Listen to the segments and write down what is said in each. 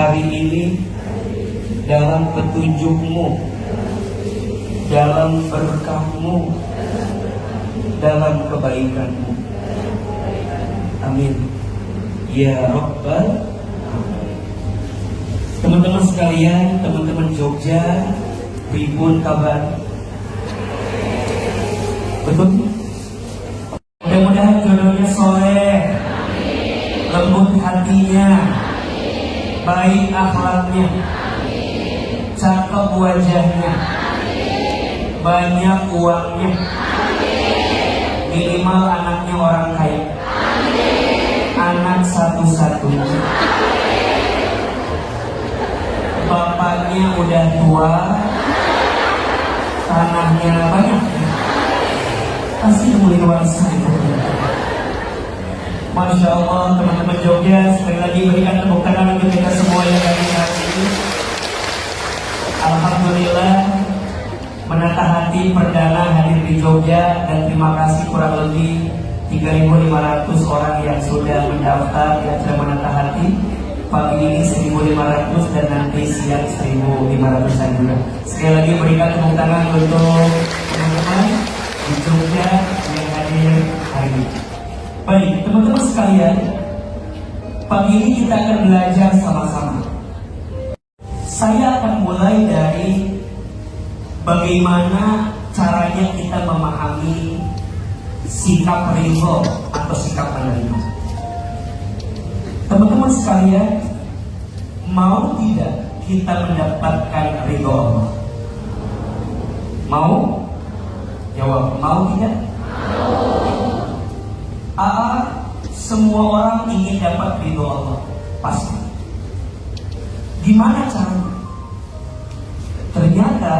hari ini dalam petunjuk-Mu, dalam berkah-Mu, dalam kebaikan-Mu. Amin ya Rabbal. Teman-teman sekalian, teman-teman Jogja, pripun kabar? Betul? Mudah-mudahan jodohnya soleh, lembut hatinya, baik akhlaknya, cakep wajahnya, banyak uangnya, minimal anaknya orang kaya, anak satu-satunya, bapaknya udah tua, tanahnya banyak, pasti mulai luasa itu. Masya Allah, teman-teman Jogja, sekali lagi berikan tepuk tangan untuk kita semua yang hadir hari ini. Alhamdulillah, menata hati perdana hadir di Jogja, dan terima kasih kurang lebih 3.500 orang yang sudah mendaftar, yang sudah menata hati. Pagi ini 1.500 dan nanti siang 1.500 juga. Sekali lagi berikan tepuk tangan untuk teman-teman di Jogja yang hadir hari ini. Baik, teman-teman sekalian, pagi ini kita akan belajar sama-sama. Saya akan mulai dari bagaimana caranya kita memahami sikap ridho atau sikap menerima. Teman-teman sekalian, mau tidak kita mendapatkan ridho Allah? Mau? Jawab, mau tidak? Semua orang ingin dapat ridho Allah, pasti. Gimana caranya? Ternyata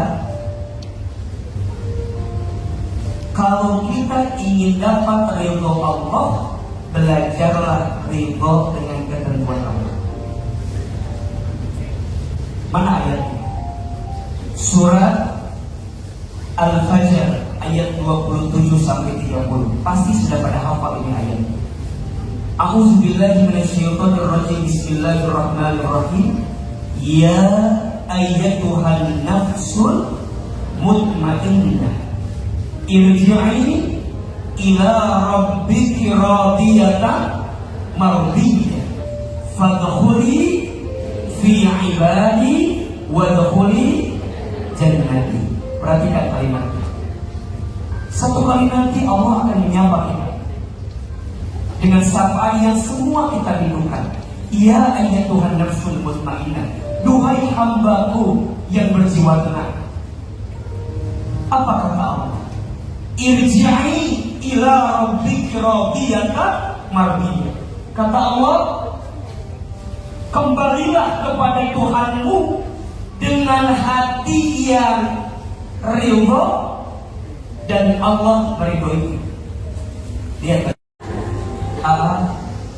kalau kita ingin dapat ridho Allah, belajarlah ridho dengan ketentuan Allah. Mana ayatnya? Surat Al-Fajr ayat 27 sampai 30. Pasti sudah pada hafal ini ayat. A'udzubillahi minasyaitonirrajim. Bismillahirrahmanirrahim. Ya ayyatuhan nafsul mutmainnah, irji'i ila rabbiki radiyatan mardiyah fadkhuli fi ibadi wadkhuli jannati. Perhatikan kalimatnya. Satu kali nanti Allah akan menyapa kita dengan sapaan yang semua kita rindukan. Ya ayyatuhan nafsul mutmainnah, duhai hambaku yang berjiwa tenang. Apa kata Allah? Irji'i ila rabbiki radiyatan mardiyah. Kata Allah, kembalilah kepada Tuhanmu dengan hati yang ridho dan Allah meridhoi. Dia kata,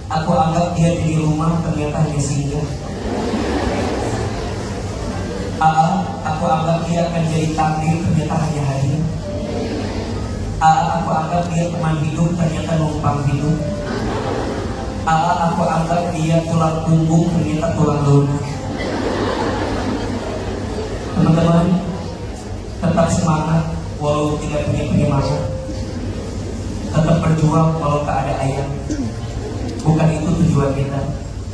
aku anggap dia di rumah, ternyata hanya singgah. Aku anggap dia akan jadi takdir, ternyata hanya hadir. Aku anggap dia teman hidup, ternyata numpang hidup. Aku anggap dia tulang punggung, ternyata tulang lunak. Teman-teman, tetap semangat walau tidak punya penyemangat. Tetap berjuang walau tak ada ayam. Bukan itu tujuan kita,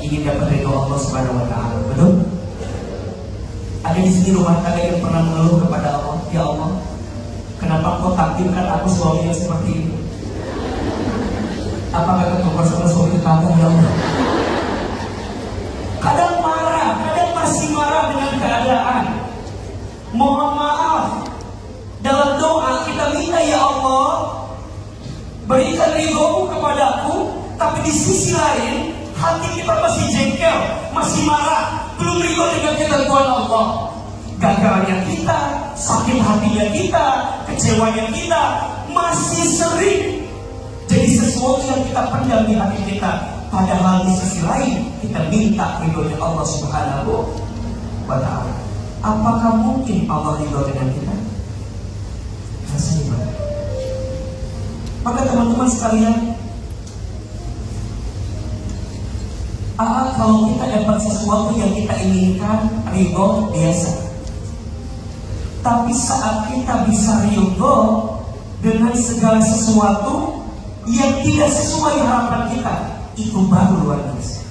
ingin dapat ridho Allah Subhanahu wa Ta'ala. Betul? Ada di sini rumah tangga yang pernah mengeluh kepada Allah, ya Allah, kenapa kau takdirkan aku suami yang seperti ini? Apakah kau bersama suami tetangga, ya Allah? Kadang marah, kadang masih marah dengan keadaan. Mohon maaf. Dalam doa kita minta, ya Allah, berikan ridho-Mu kepadaku. Tapi di sisi lain, hati kita masih jengkel, masih marah, belum ridho dengan ketentuan Allah. Gagalnya kita, sakit hatinya kita, kecewanya kita masih sering jadi sesuatu yang kita pendam di hati kita. Padahal di sisi lain kita minta ridhonya Allah Subhanahu wa Ta'ala. Apakah mungkin Allah ridho dengan kita? Rasanya. Maka teman-teman sekalian, kalau kita dapat sesuatu yang kita inginkan, ridho biasa. Tapi saat kita bisa ridho dengan segala sesuatu yang tidak sesuai harapan kita, itu baru luar biasa.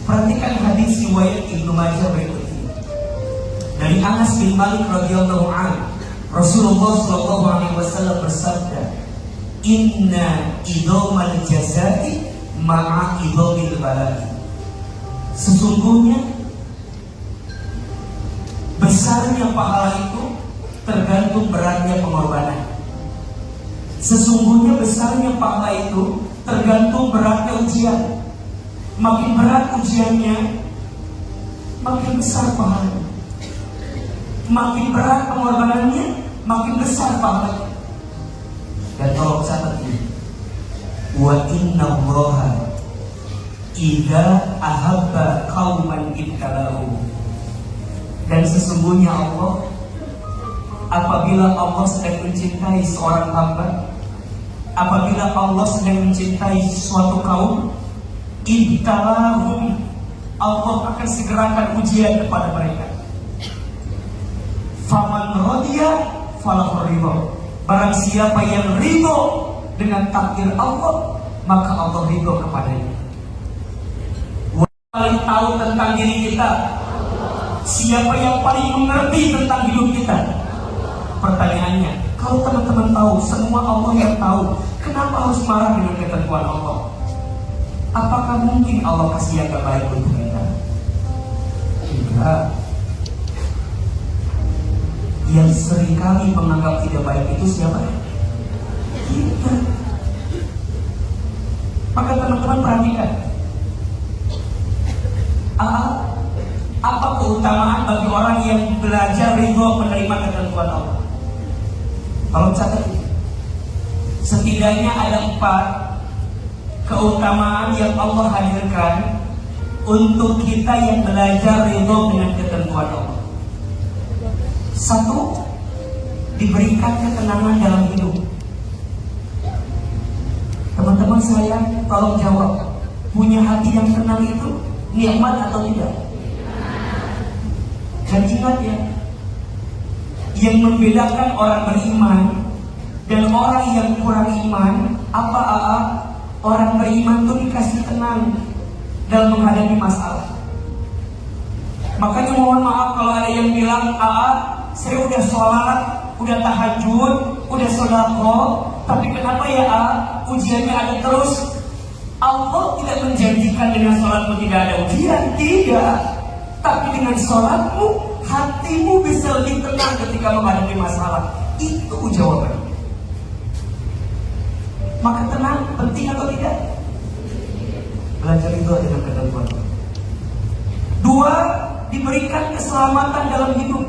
Perhatikan hadis riwayat Ibnu Majah berikut ini. Dari Anas bin Malik radhiyallahu anhu, Rasulullah sallallahu alaihi wasallam bersabda, "Inna idhamal jazati ma'a idhamil balai." Sesungguhnya besarnya pahala itu tergantung beratnya pengorbanan. Sesungguhnya besarnya pahala itu tergantung beratnya ujian. Makin berat ujiannya, makin besar pahalanya. Makin berat pengorbanannya, makin besar pahalanya. Dan tolong catat ini, wa inna Allaha idza ahabba qauman ibtalahu. Dan sesungguhnya Allah, apabila Allah sedang mencintai seorang hamba, apabila Allah sedang mencintai suatu kaum, ibtalahum, Allah akan segerakan ujian kepada mereka. Faman radiya falahu ridho. Barang siapa yang ridho dengan takdir Allah, maka Allah ridho kepadanya. Paling tahu tentang diri kita, siapa yang paling mengerti tentang hidup kita? Pertanyaannya, kalau teman-teman tahu, semua Allah yang tahu, kenapa harus marah dengan ketentuan Allah? Apakah mungkin Allah kasih yang terbaik untuk kita? Tidak. Yang seringkali menganggap tidak baik itu siapa? Kita. Maka teman-teman perhatikan, apa keutamaan bagi orang yang belajar ridho menerima ketentuan Allah? Kalau catat, setidaknya ada 4 keutamaan yang Allah hadirkan untuk kita yang belajar ridho dengan ketentuan Allah. 1, diberikan ketenangan dalam hidup. Teman-teman saya, tolong jawab, punya hati yang tenang itu nikmat atau tidak? Dan ingat ya, yang membedakan orang beriman dan orang yang kurang iman, apa orang beriman itu dikasih tenang dalam menghadapi masalah. Makanya mohon maaf kalau ada yang bilang, saya udah sholat, udah tahajud, udah sedekah, tapi kenapa ya ujiannya ada terus? Allah tidak menjanjikan dengan sholatmu tidak ada ujian, tidak. Tapi dengan sholatmu, hatimu bisa lebih tenang ketika menghadapi masalah. Itu jawabannya. Maka tenang penting atau tidak? Belajar itu dengan ketentuan. 2, diberikan keselamatan dalam hidup.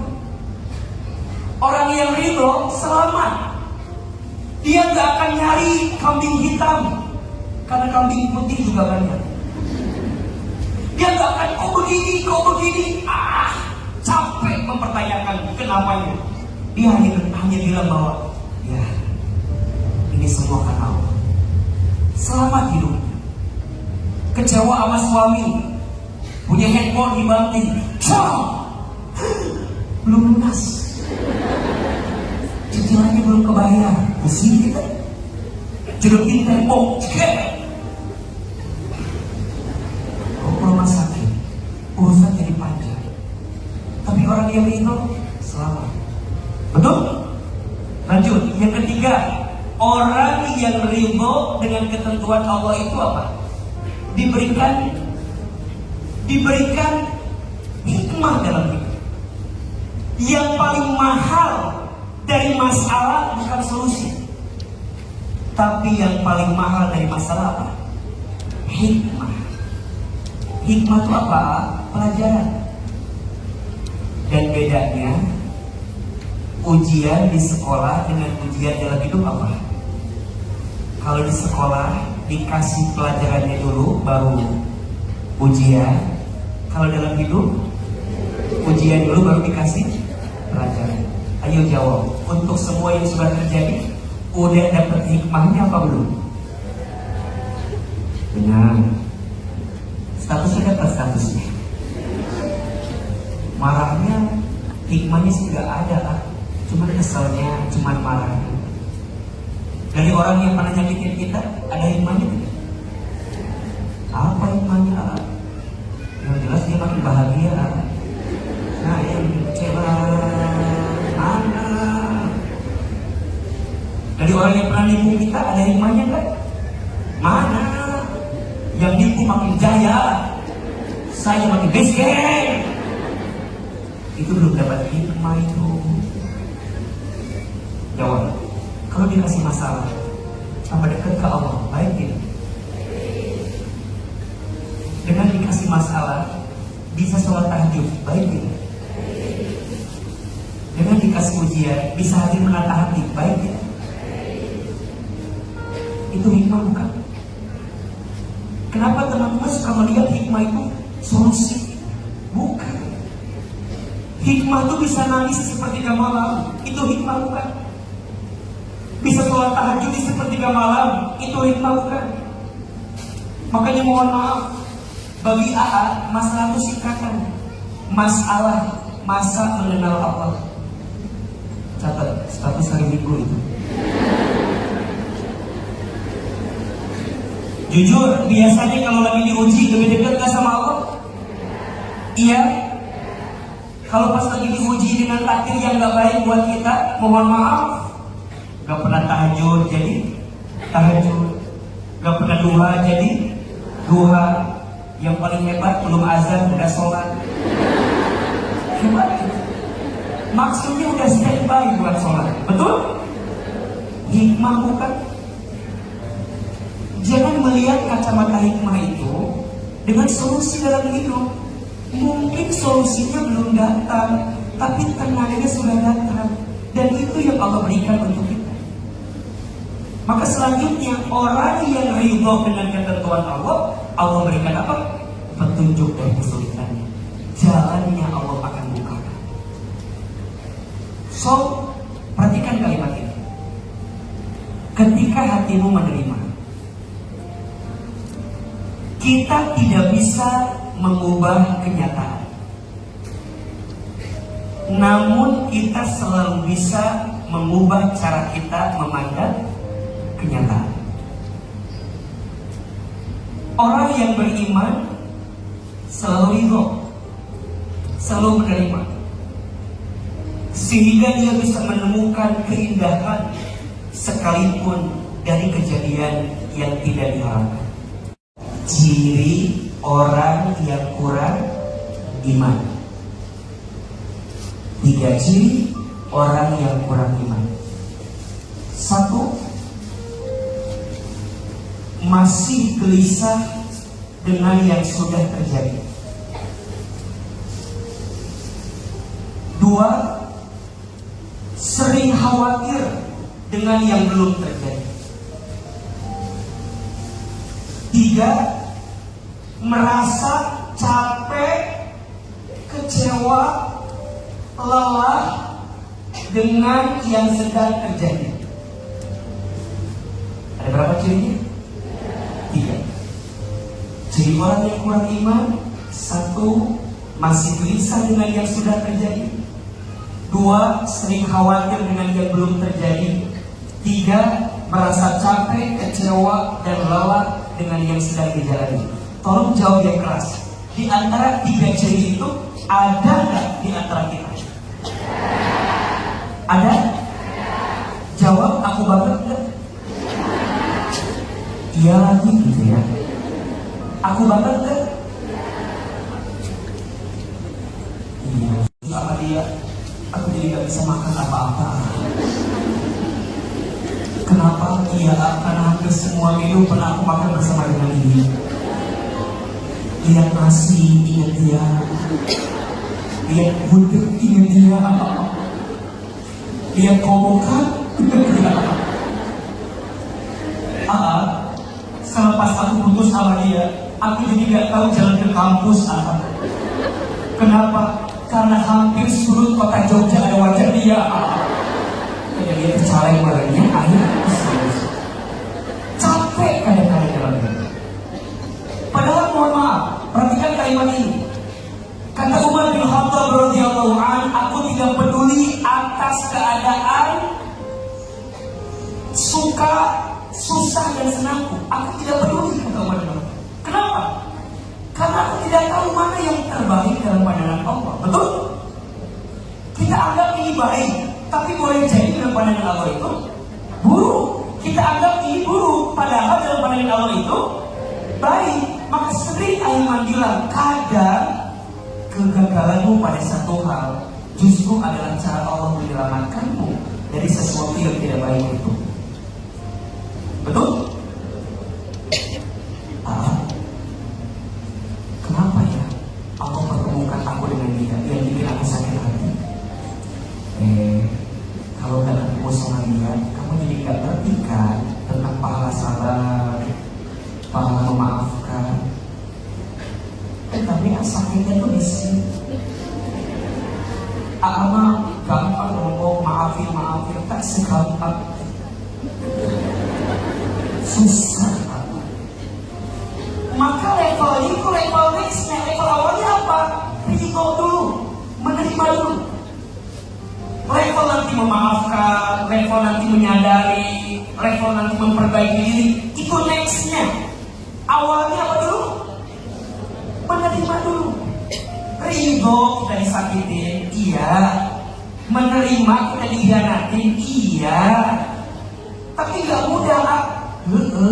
Orang yang ridho selamat. Dia gak akan nyari kambing hitam, karena kambing putih juga banyak. Dia gak akan kok begini, capek mempertanyakan kenapanya. Dia hanya bilang bahwa ya, ini semua karena Allah. Selamat hidupnya. Kecewa sama suami, punya handphone dibanting, belum lunas, cicilannya belum kebayar, pusing kita. Jerutin tembok, rumah sakit, urusan jadi panjang. Tapi orang yang itu selamat. Betul? Lanjut, yang ketiga, orang yang ridho dengan ketentuan Allah itu apa? Diberikan hikmah dalam hidup. Yang paling mahal dari masalah bukan solusi, tapi yang paling mahal dari masalah apa? Hikmah. Hikmah itu apa? Pelajaran. Dan bedanya ujian di sekolah dengan ujian dalam hidup apa? Kalau di sekolah dikasih pelajarannya dulu baru ujian. Kalau dalam hidup ujian dulu baru dikasih pelajaran. Ayo jawab. Untuk semua yang sudah terjadi, udah dapat hikmahnya apa belum? Benar. Statusnya dapat statusnya. Marahnya, hikmahnya sih nggak ada lah. Cuman keselnya, cuman marahnya. Dari orang yang pernah nyakitin kita, ada hikmahnya tidak? Apa hikmahnya? Yang jelas dia makin bahagia. Nah, yang kecewa mana? Dari orang yang pernah nipu kita, ada hikmahnya kan? Mana? Yang nipu makin jaya, saya makin miskin. Itu belum dapat hikmah itu. Jawab. Kalau dikasih masalah, tambah dekat ke Allah, baik tidak? Dengan dikasih masalah, bisa sholat tahajud, baik tidak? Dengan dikasih ujian, bisa hadir menata hati, baik tidak? Itu hikmah bukan? Kenapa teman-teman suka melihat hikmah itu solusi? Bukan. Hikmah itu bisa nangis sepertiga malam, itu hikmah bukan? Bisa sholat tahajud di sepertiga malam, itu hikmah bukan? Makanya mohon maaf, bagi AA, masalah itu singkatan. Masalah, masa mengenal Allah. Catat, status hari Minggu itu. Jujur, biasanya kalau lagi diuji lebih dekat gak sama Allah? Iya. Kalau pas lagi diuji dengan takdir yang gak baik buat kita, mohon maaf, gak pernah tahajud jadi tahajud, gak pernah duha jadi duha. Yang paling hebat belum azan udah sholat. Hebat. Maksudnya udah standby buat sholat. Betul? Hikmah bukan? Jangan melihat kacamata hikmah itu dengan solusi dalam hidup. Mungkin solusinya belum datang, tapi tenaganya sudah datang. Dan itu yang Allah berikan untuk kita. Maka selanjutnya, orang yang ridho dengan ketentuan Allah, Allah berikan apa? Petunjuk dari kesulitannya. Jalannya Allah akan bukakan. So, perhatikan kalimat ini. Ketika hatimu menerima, kita tidak bisa mengubah kenyataan. Namun kita selalu bisa mengubah cara kita memandang kenyataan. Orang yang beriman selalu ridho, selalu menerima, sehingga dia bisa menemukan keindahan sekalipun dari kejadian yang tidak diharapkan. Ciri orang yang kurang iman. 3 ciri orang yang kurang iman. 1, masih gelisah dengan yang sudah terjadi. 2, sering khawatir dengan yang belum terjadi. 3, merasa capek, kecewa, lelah dengan yang sedang terjadi. Ada berapa cirinya? 3. Ciri orang yang kurang iman. 1, masih gelisah dengan yang sudah terjadi. 2, sering khawatir dengan yang belum terjadi. 3, merasa capek, kecewa, dan lelah dengan yang sedang dijalani. Tolong jawab yang keras. Di antara 3 ciri itu, ada nggak di antara kita? Ada? Jawab, aku banget nggak? Iya lagi gitu ya. Aku banget nggak? Iya. Sama dia, aku jadi nggak bisa makan apa-apa. Kenapa? Iya, karena hampir semua menu pernah aku makan bersama dengan dia. Lihat nasi, ingat dia. Lihat gudeg, ingat dia. Lihat kobokan, ingat dia. Selepas aku putus sama dia, aku jadi gak tahu jalan ke kampus apa. Kenapa? Karena hampir seluruh kota Jogja ada wajah dia. Kayak dia tercaleng badannya, akhirnya capek kadang-kadang dalam hidup. Padahal mohon maaf, dan senangku. Aku tidak peduli kata Umar bin Khattab. Kenapa? Karena aku tidak tahu mana yang terbaik dalam pandangan Allah. Betul? Kita anggap ini baik, tapi boleh jadi dalam pandangan Allah itu buruk. Kita anggap ini buruk, padahal dalam pandangan Allah itu baik. Maka sering Aiman bilang, kadang kegagalanmu pada satu hal justru adalah cara Allah menyelamatkanmu dari sesuatu yang tidak baik itu. Betul? Kenapa ya Allah pertemukan aku dengan dia yang bikin aku sakit hati? Kalau gak ketemu sama dia, kamu jadi gak ngerti kan tentang pahala sabar, pahala memaafkan. Tapi sakitnya tuh di sini. Ama gampang ngomong maafin, tak segampang. Susah. Maka level itu level nextnya, level awalnya apa? Ridho dulu, menerima dulu. Level nanti memaafkan, level nanti menyadari, level nanti memperbaiki diri. Itu nextnya. Awalnya apa dulu? Menerima dulu. Ridho kita disakitin, iya. Menerima kita dihianatin, iya. Tapi gak mudah.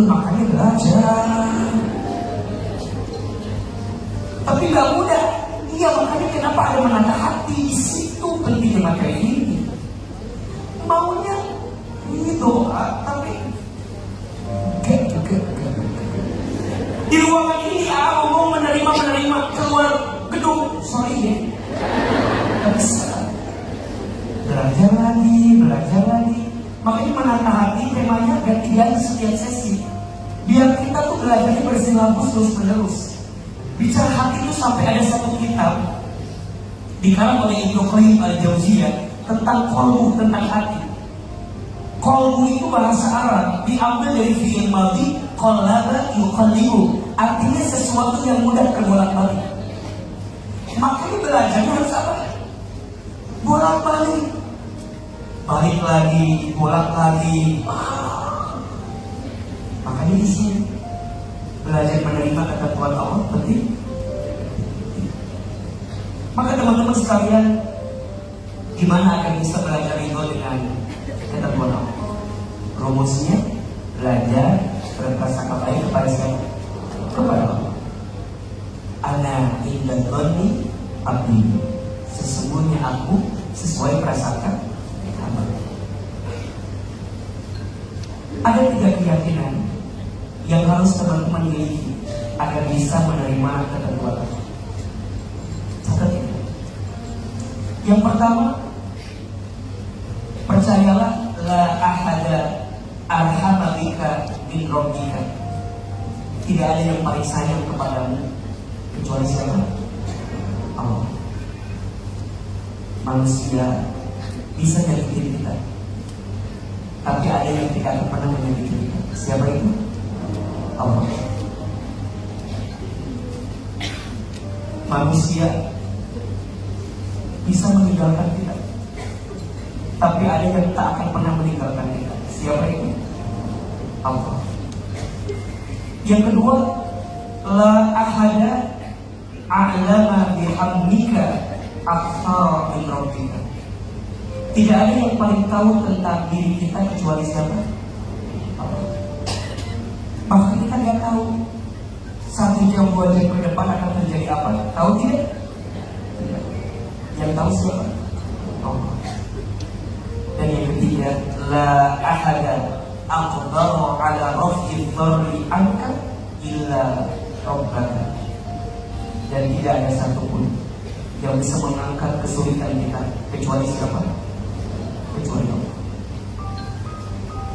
Makanya belajar. Tapi gak mudah. Iya, makanya kenapa ada menata hati di situ pentingnya materi ini. Maunya ini doa, tapi di ruangan ini ngomong menerima keluar gedung, sorry ya, gak bisa. Belajar lagi. Makanya menata hati temanya ganti-ganti setiap sesi. Biar kita tuh belajarnya bersilabus terus-menerus. Bicara hati itu sampai ada satu kitab dikarang oleh Ibnu Qayyim al-Jauziyah tentang qalbu, tentang hati. Qalbu itu bahasa Arab diambil dari fi'il madhi qallaba yuqallibu, artinya sesuatu yang mudah terbolak-balik. Makanya belajarnya harus apa? Bolak-balik, balik lagi, bolak lagi. Makanya di sini belajar menerima ketentuan Allah penting. Maka teman-teman sekalian, gimana agar bisa belajar itu dengan ketentuan Allah? Rumusnya belajar berprasangka baik kepada siapa? Kepada Allah. Ana inda dzanni abdi. Sesungguhnya aku sesuai prasangka hamba. Ada 3 keyakinan yang harus teman-teman miliki agar bisa menerima ketentuan Allah. Catat ini. Yang pertama, percayalah la ahada arhama bika min rabbika. Tidak ada yang paling sayang kepadamu kecuali siapa? Allah. Manusia bisa nyakitin kita, tapi ada yang tidak akan pernah menyakiti kita. Siapa itu? Allah. Manusia bisa meninggalkan kita, tapi ada yang tak akan pernah meninggalkan kita. Siapa itu? Allah. Yang kedua, la ahada a'lama bihamdika akthar min rabbika. Tidak ada yang paling tahu tentang diri kita kecuali siapa? Allah. Maka kita tidak tahu 1 jam 2 jam ke depan akan terjadi apa? Tahu tidak? Tidak. Yang tahu siapa? Allah. Dan yang ketiga, la ahada aqdaru ala raf'i dharri anka illa rabbaka. Dan tidak ada satupun yang bisa mengangkat kesulitan kita kecuali siapa? Kecuali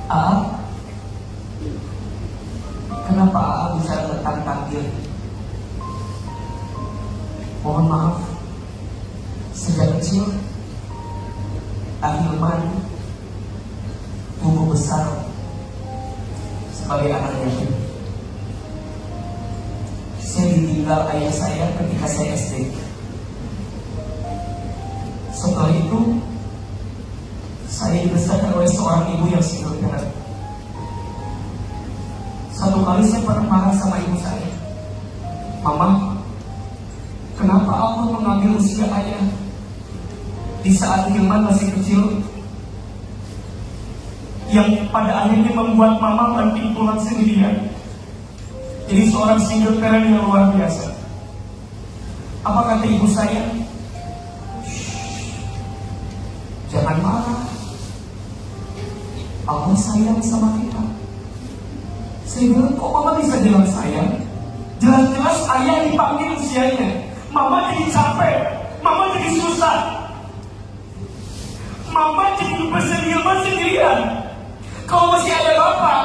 Allah. Kenapa AA bisa tentang takdir? Mohon maaf, sejak kecil Ahilman tumbuh besar sebagai anak yatim. Saya ditinggal ayah saya ketika saya SD. Setelah itu saya dibesarkan oleh seorang ibu yang single parent. Satu kali saya pernah marah sama ibu saya. Mama, kenapa Allah mengambil usia ayah di saat Hilman masih kecil, yang pada akhirnya membuat mama banting tulang sendirian, jadi seorang single parent yang luar biasa. Apa kata ibu saya? Jangan marah, Allah sayang sama kita. Saya bilang, kok mama bisa bilang sayang? Jelas-jelas ayah dipanggil usianya. Mama jadi capek, mama jadi susah, mama jadi bersenggilman sendirian. Kalau masih ada bapak,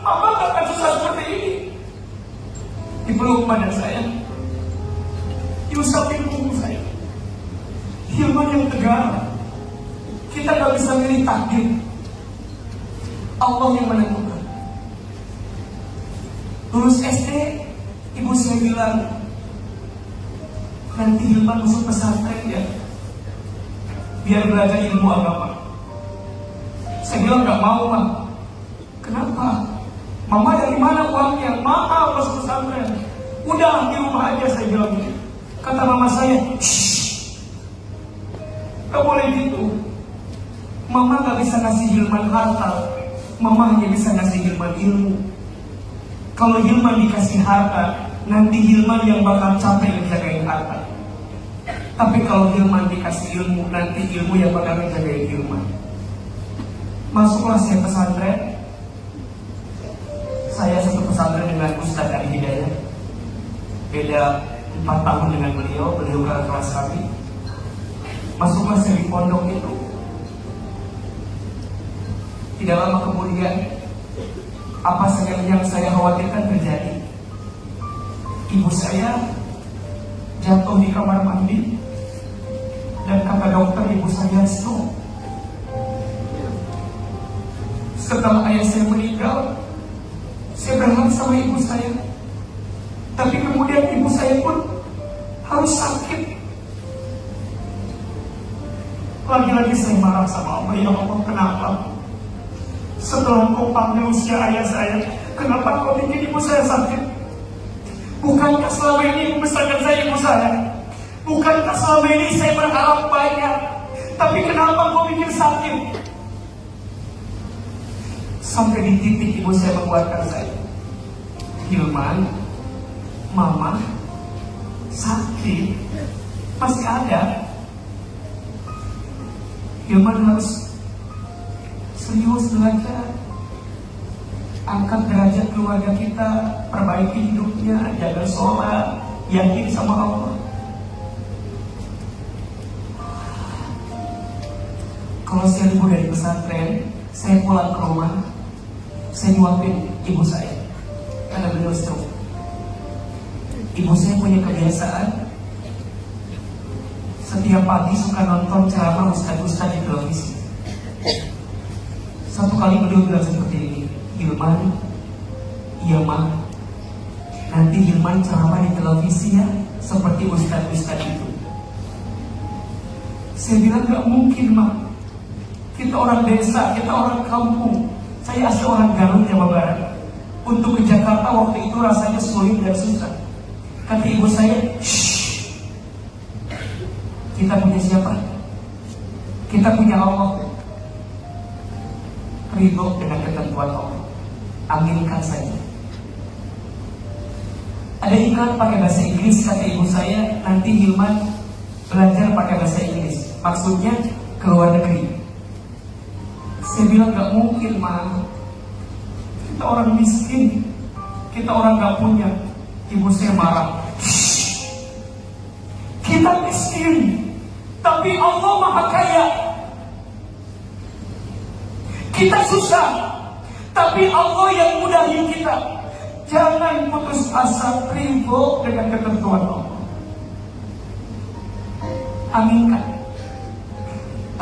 mama gak akan susah seperti ini. Dipeluk pada saya, diusapin punggung saya. Hilman yang tegar. Kita gak bisa milih takdir, Allah yang menentukan. Lulus SD, ibu saya bilang, nanti Hilman masuk pesantren ya, biar belajar ilmu agama. Saya bilang gak mau, Ma. Kenapa? Mama dari mana uangnya? Maaf, masuk pesantren. Udah di rumah aja, saya bilang gitu. Kata mama saya, shh, gak boleh gitu. Mama gak bisa ngasih Hilman harta, mama hanya bisa ngasih Hilman ilmu. Kalau Hilman dikasih harta, nanti Hilman yang bakal capek ngejagain harta. Tapi kalau Hilman dikasih ilmu, nanti ilmu yang bakal ngejagain Hilman. Masuklah saya pesantren. Saya satu pesantren dengan Ustaz Adi Hidayat. Beda 4 tahun dengan beliau ke kelas kami. Masuklah saya di pondok itu. Tidak lama kemudian, apa saja yang saya khawatirkan terjadi. Ibu saya jatuh di kamar mandi, dan kata dokter ibu saya stroke. Setelah ayah saya meninggal, saya berharap sama ibu saya. Tapi kemudian ibu saya pun harus sakit. Lagi-lagi saya marah sama Allah. Ya Allah, kenapa? Setelah kau panggil usia ayah saya, kenapa kau bikin ibu saya sakit? Bukankah selama ini membesarkan saya ibu saya? Bukankah selama ini saya berharap banyak? Tapi kenapa kau bikin sakit? Sampai di titik ibu saya menguatkan saya. Hilman, mama sakit, masih ada. Hilman harus serius belajar, angkat derajat keluarga kita, perbaiki hidupnya, jaga sholat, yakin sama Allah. Kalau saya libur dari pesantren, saya pulang ke rumah, saya nyuapin ibu saya karena beliau stroke. Ibu saya punya kebiasaan setiap pagi suka nonton ceramah ustaz-ustaz di televisi. Satu kali beliau bilang seperti ini, Hilman, iya Ma, nanti Hilman ceramah di televisi ya, seperti ustaz-ustaz itu. Saya bilang gak mungkin Ma, kita orang desa, kita orang kampung. Saya asli orang Garut, Jawa Barat. Untuk ke Jakarta waktu itu rasanya sulit dan susah. Kata ibu saya, shh, kita punya siapa? Kita punya Allah. Ridho dengan ketentuan Allah, aminkan saja. Ada iklan pakai bahasa Inggris, kata ibu saya, nanti Hilman belajar pakai bahasa Inggris, maksudnya ke luar negeri. Saya bilang gak mungkin Ma, kita orang miskin, kita orang gak punya. Ibu saya marah, kita miskin, tapi Allah Maha Kaya. Kita susah, tapi Allah yang mudahin kita. Jangan putus asa, ridho dengan ketentuan Allah. Aminkan.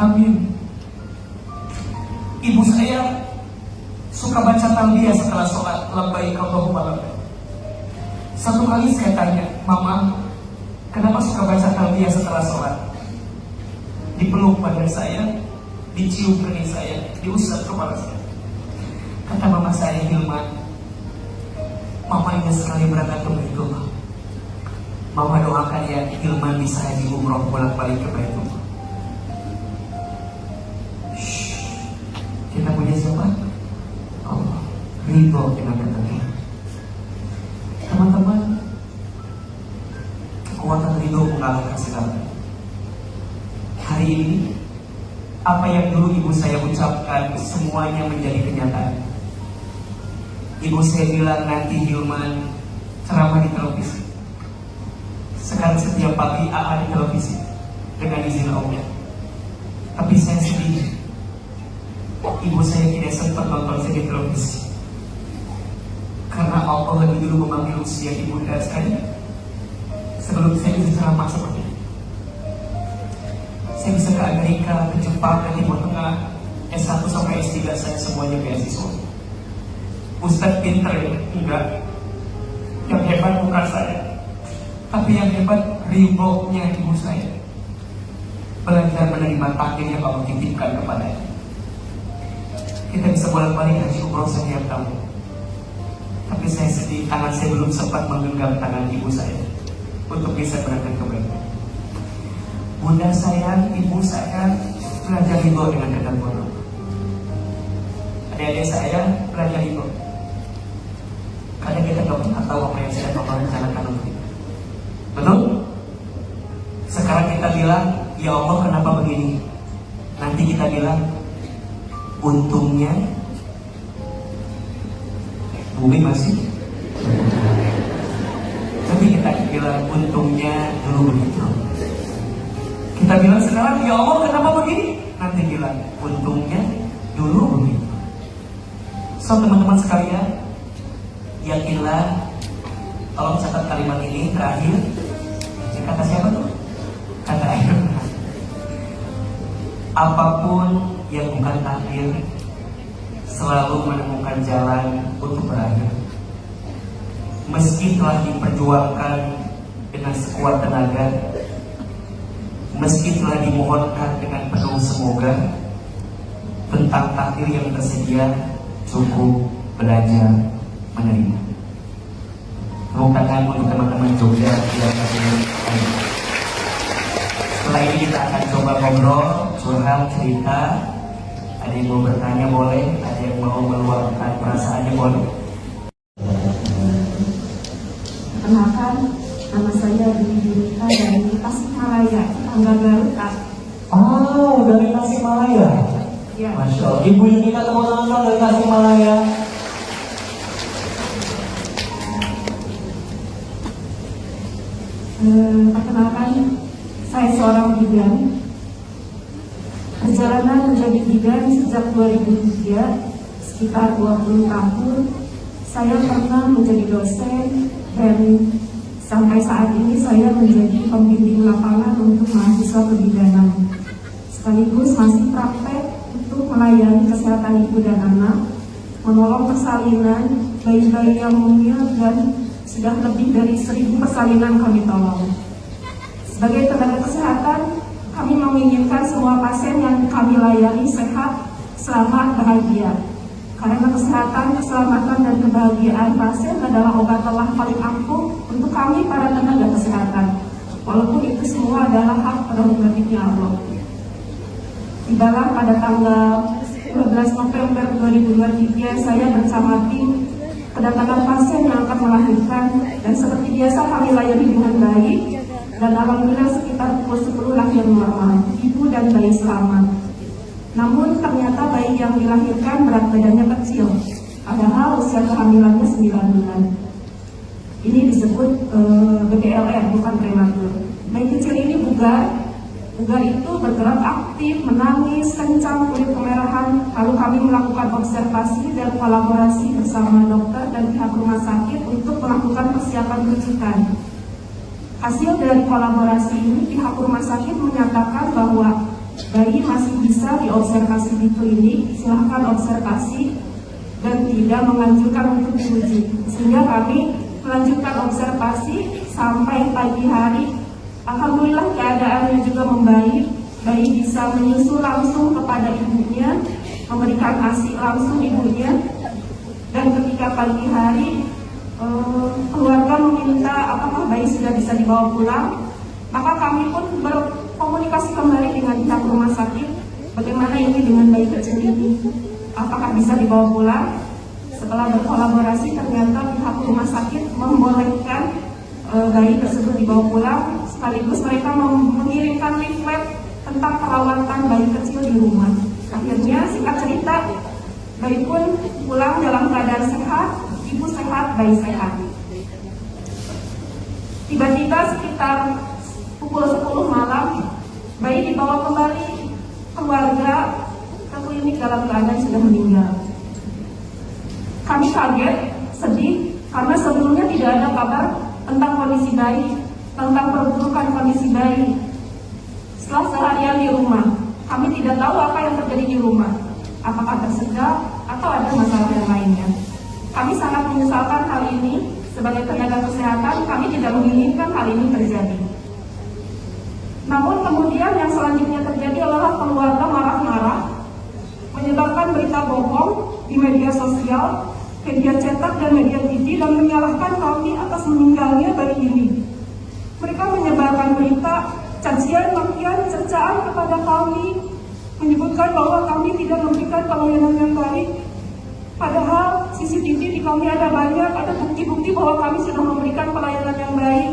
Amin. Ibu saya suka baca talbiyah setelah sholat, labbaik Allahumma labbaik. Satu kali saya tanya, Mama, kenapa suka baca talbiyah setelah sholat? Dipeluk pada saya, dicium kening saya, diusap kepala saya. Kata mama saya, Hilman, Mama ingin sekali berangkat ke Baitullah. Mama doakan ya Hilman bisa haji umroh bolak-balik ke Baitullah. Kita punya siapa? Allah. Ridho dengan ketentuan. Teman-teman, kekuatan ridho mengalahkan segala. Hari ini, apa yang dulu ibu saya ucapkan semuanya menjadi kenyataan. Ibu saya bilang nanti Hilman ceramah di televisi. Sekarang setiap pagi AA di televisi dengan izin Allah. Tapi saya sedih, ibu saya tidak sempat nonton saya di televisi karena Allah lebih dulu memanggil usia ibu dan saya sebelum saya bisa ceramah seperti ini. Saya bisa ke Amerika, ke Jepang, ke Timur Tengah, S1 sampai S3 saya semuanya beasiswa. Ustadz pinter ya? Enggak. Yang hebat bukan saya, tapi yang hebat ridhonya ibu saya. Belajar menerima takdir yang Allah titipkan kepadanya. Kita bisa bolak-balik haji umroh setiap tahun. Tapi saya sedih, tangan saya belum sempat menggenggam tangan ibu saya untuk bisa berangkat ke Baitullah. Bunda saya, ibu saya belajar ridho dengan ketentuan Allah. Adik-adik saya belajar ridho. Kadang kita nggak pernah tahu apa yang sedang Allah rencanakan untuk kita. Betul? Sekarang kita bilang, ya Allah kenapa begini? Nanti kita bilang, untungnya bumi masih. Tapi kita bilang untungnya dulu begitu. Kita bilang sekarang, ya Allah kenapa begini? Nanti bilang untungnya dulu begitu. So teman-teman sekalian, yakinlah. Tolong catat kalimat ini terakhir. Kata siapa tuh? Kata Ayrton. Apapun yang bukan takdir selalu menemukan jalan untuk berakhir. Meski telah diperjuangkan dengan sekuat tenaga, meski telah dimohonkan dengan penuh semoga, tentang takdir yang tersedia cukup belajar menerima. Tepuk tangan untuk teman-teman Jogja yang kasih. Setelah ini kita akan coba ngobrol, curhat, cerita. Ada yang mau bertanya boleh, ada yang mau meluapkan perasaannya boleh. Perkenalkan, nama saya Dwi Yunita dari Tasikmalaya, Tangga Garut. Oh, dari Tasikmalaya. Ya. Masya Allah. Ibu Yunita teman-teman dari Tasikmalaya. Perkenalkan, saya seorang bidan. Perjalanan menjadi bidan sejak 2003, sekitar 20 tahun. Saya pernah menjadi dosen dan sampai saat ini saya menjadi pembimbing lapangan untuk mahasiswa kebidanan. Sekaligus masih praktek untuk melayani kesehatan ibu dan anak, menolong persalinan bayi-bayi yang mungil, dan sudah lebih dari 1000 persalinan kami tolong. Sebagai tenaga kesehatan, kami menginginkan semua pasien yang kami layani sehat, selamat, bahagia. Karena kesehatan, keselamatan, dan kebahagiaan pasien adalah obat Allah paling ampuh untuk kami para tenaga kesehatan. Walaupun itu semua adalah hak prerogatifnya Allah. Tibalah pada tanggal 12 November 2023, saya bersama tim kedatangan pasien yang akan melahirkan, dan seperti biasa kami layani dengan baik, dan alhamdulillah sekitar pukul 10 lahir normal, ibu dan bayi selamat. Namun ternyata bayi yang dilahirkan berat badannya kecil, padahal usia kehamilannya 9 bulan. Ini disebut BDLR, bukan prematur. Bayi kecil ini bugar itu bergerak aktif, menangis, kencang, kulit kemerahan. Lalu kami melakukan observasi dan kolaborasi bersama dokter dan pihak rumah sakit untuk melakukan persiapan rujukan. Hasil dari kolaborasi ini, pihak rumah sakit menyatakan bahwa bayi masih bisa diobservasi di klinik, silahkan observasi, dan tidak menganjurkan untuk dirujuk. Sehingga kami melanjutkan observasi sampai pagi hari. Alhamdulillah keadaannya juga membaik, bayi bisa menyusu langsung kepada ibunya, memberikan ASI langsung ibunya, dan ketika pagi hari keluarga meminta apakah bayi sudah bisa dibawa pulang, maka kami pun berkomunikasi kembali dengan pihak rumah sakit, bagaimana ini dengan bayi kecil ini, apakah bisa dibawa pulang. Setelah berkolaborasi, ternyata pihak rumah sakit membolehkan bayi tersebut dibawa pulang, sekaligus mereka mengirimkan leaflet tentang perawatan bayi kecil di rumah. Akhirnya, singkat cerita, bayi pun pulang dalam keadaan sehat, ibu sehat, bayi sehat. Tiba-tiba sekitar pukul 10 malam, bayi dibawa kembali keluarga ke klinik dalam keadaan sudah meninggal. Kami kaget, sedih, karena sebelumnya tidak ada kabar tentang kondisi bayi, tentang perburukan kondisi bayi. Setelah seharian di rumah, kami tidak tahu apa yang terjadi di rumah, apakah tersedak atau ada masalah yang lainnya. Kami sangat menyesalkan hal ini. Sebagai tenaga kesehatan, kami tidak menginginkan hal ini terjadi. Namun kemudian yang selanjutnya terjadi adalah keluarga marah-marah, menyebarkan berita bohong di media sosial, media cetak dan media TV, dan menyalahkan kami atas meninggalnya bayi ini. Mereka menyebarkan berita, cacian, makian, cercaan kepada kami, menyebutkan bahwa kami tidak memberikan pelayanan yang baik. Padahal CCTV di kami ada banyak, ada bukti-bukti bahwa kami sudah memberikan pelayanan yang baik.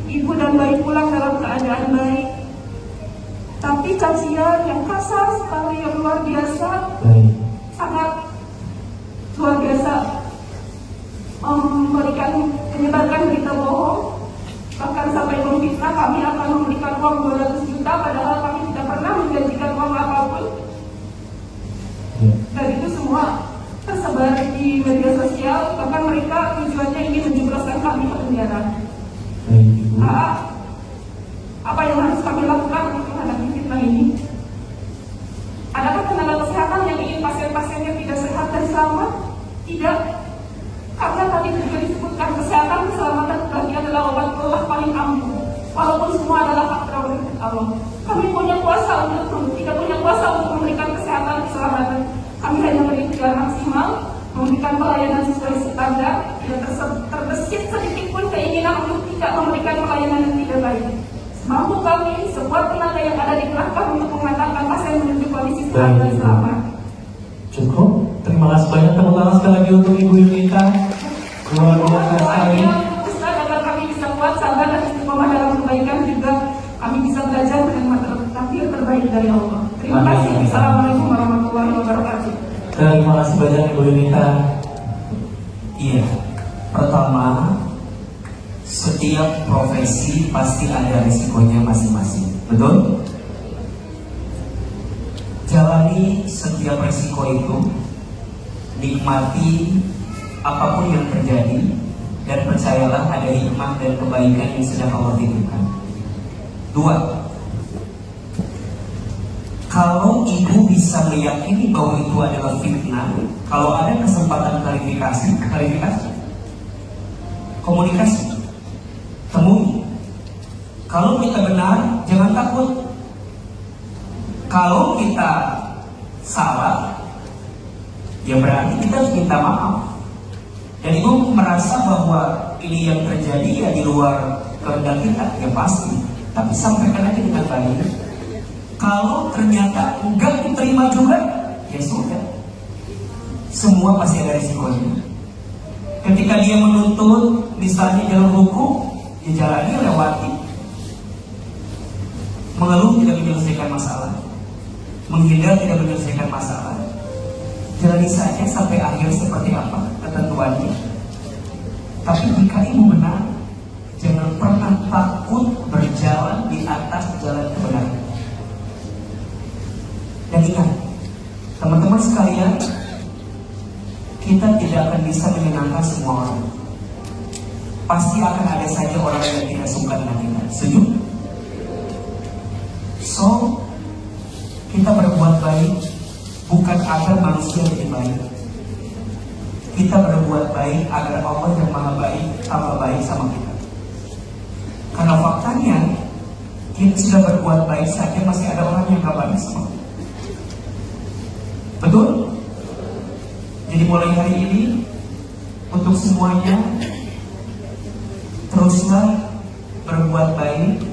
Ibu dan bayi pulang dalam keadaan baik. Tapi cacian yang kasar sekali, yang luar biasa, sangat luar biasa, menyebarkan berita bohong, bahkan sampai memfitnah kami akan memberikan uang 200 juta, padahal kami tidak pernah menjanjikan uang apapun. Dan itu semua tersebar di media sosial, bahkan mereka tujuannya ingin menjebloskan kami ke penjara. Apa yang harus kami lakukan untuk menghadapi fitnah ini? Adakah tenaga kesehatan yang ingin pasien-pasiennya tidak sehat dan selamat? Tidak. Karena tadi juga disebutkan kesehatan keselamatan bagi adalah obat Allah paling ampuh. Walaupun semua adalah hak prerogatif Allah. Kami punya kuasa tidak punya kuasa untuk memberikan kesehatan keselamatan. Kami hanya berikhtiar maksimal, memberikan pelayanan sesuai standar, tidak terbesit sedikit pun keinginan untuk tidak memberikan pelayanan yang tidak baik. Mampu kami, sekuat tenaga yang ada di belakang untuk mengantarkan pasien menuju kondisi sehat dan selamat. Cukup, terima kasih banyak. Tepuk tangan sekali lagi untuk Ibu Yunita. Luar biasa sekali. Ustaz, agar kami bisa kuat, sabar dan istiqomah dalam kebaikan, juga kami bisa belajar dengan materi takdir terbaik dari Allah. Terima kasih. Assalamualaikum warahmatullahi wabarakatuh. Terima kasih banyak Ibu Yunita. Iya, pertama, setiap profesi pasti ada risikonya masing-masing, betul? Jalani setiap risiko itu, nikmati apapun yang terjadi, dan percayalah ada hikmah dan kebaikan yang sedang Allah titipkan. 2. Kalau ibu bisa meyakini bahwa itu adalah fitnah, kalau ada kesempatan klarifikasi, komunikasi, temui. Kalau kita benar, jangan takut. Kalau kita salah, ya berarti kita harus minta maaf. Dan ibu merasa bahwa ini yang terjadi ya di luar kehendak kita, ya pasti. Tapi sampaikan aja dengan baik. Kalau ternyata enggak diterima juga, ya sudah. Semua pasti ada risikonya. Ketika dia menuntut, misalnya jalur hukum, ya jalani, lewati. Mengeluh tidak menyelesaikan masalah, menghindar tidak menyelesaikan masalah. Jalani saja sampai akhir seperti apa ketentuannya. Tapi jika ibu benar, jangan pernah takut berjalan di atas jalan kebenaran. Dan ingat, teman-teman sekalian, kita tidak akan bisa menyenangkan semua orang. Pasti akan ada saja orang yang tidak suka dengan kita. Setuju? So, kita berbuat baik bukan agar manusia lebih baik. Kita berbuat baik agar Allah yang Maha Baik tambah baik sama kita. Karena faktanya, kita sudah berbuat baik saja masih ada orang yang gak baik sama kita. Betul? Jadi mulai hari ini, untuk semuanya, teruslah berbuat baik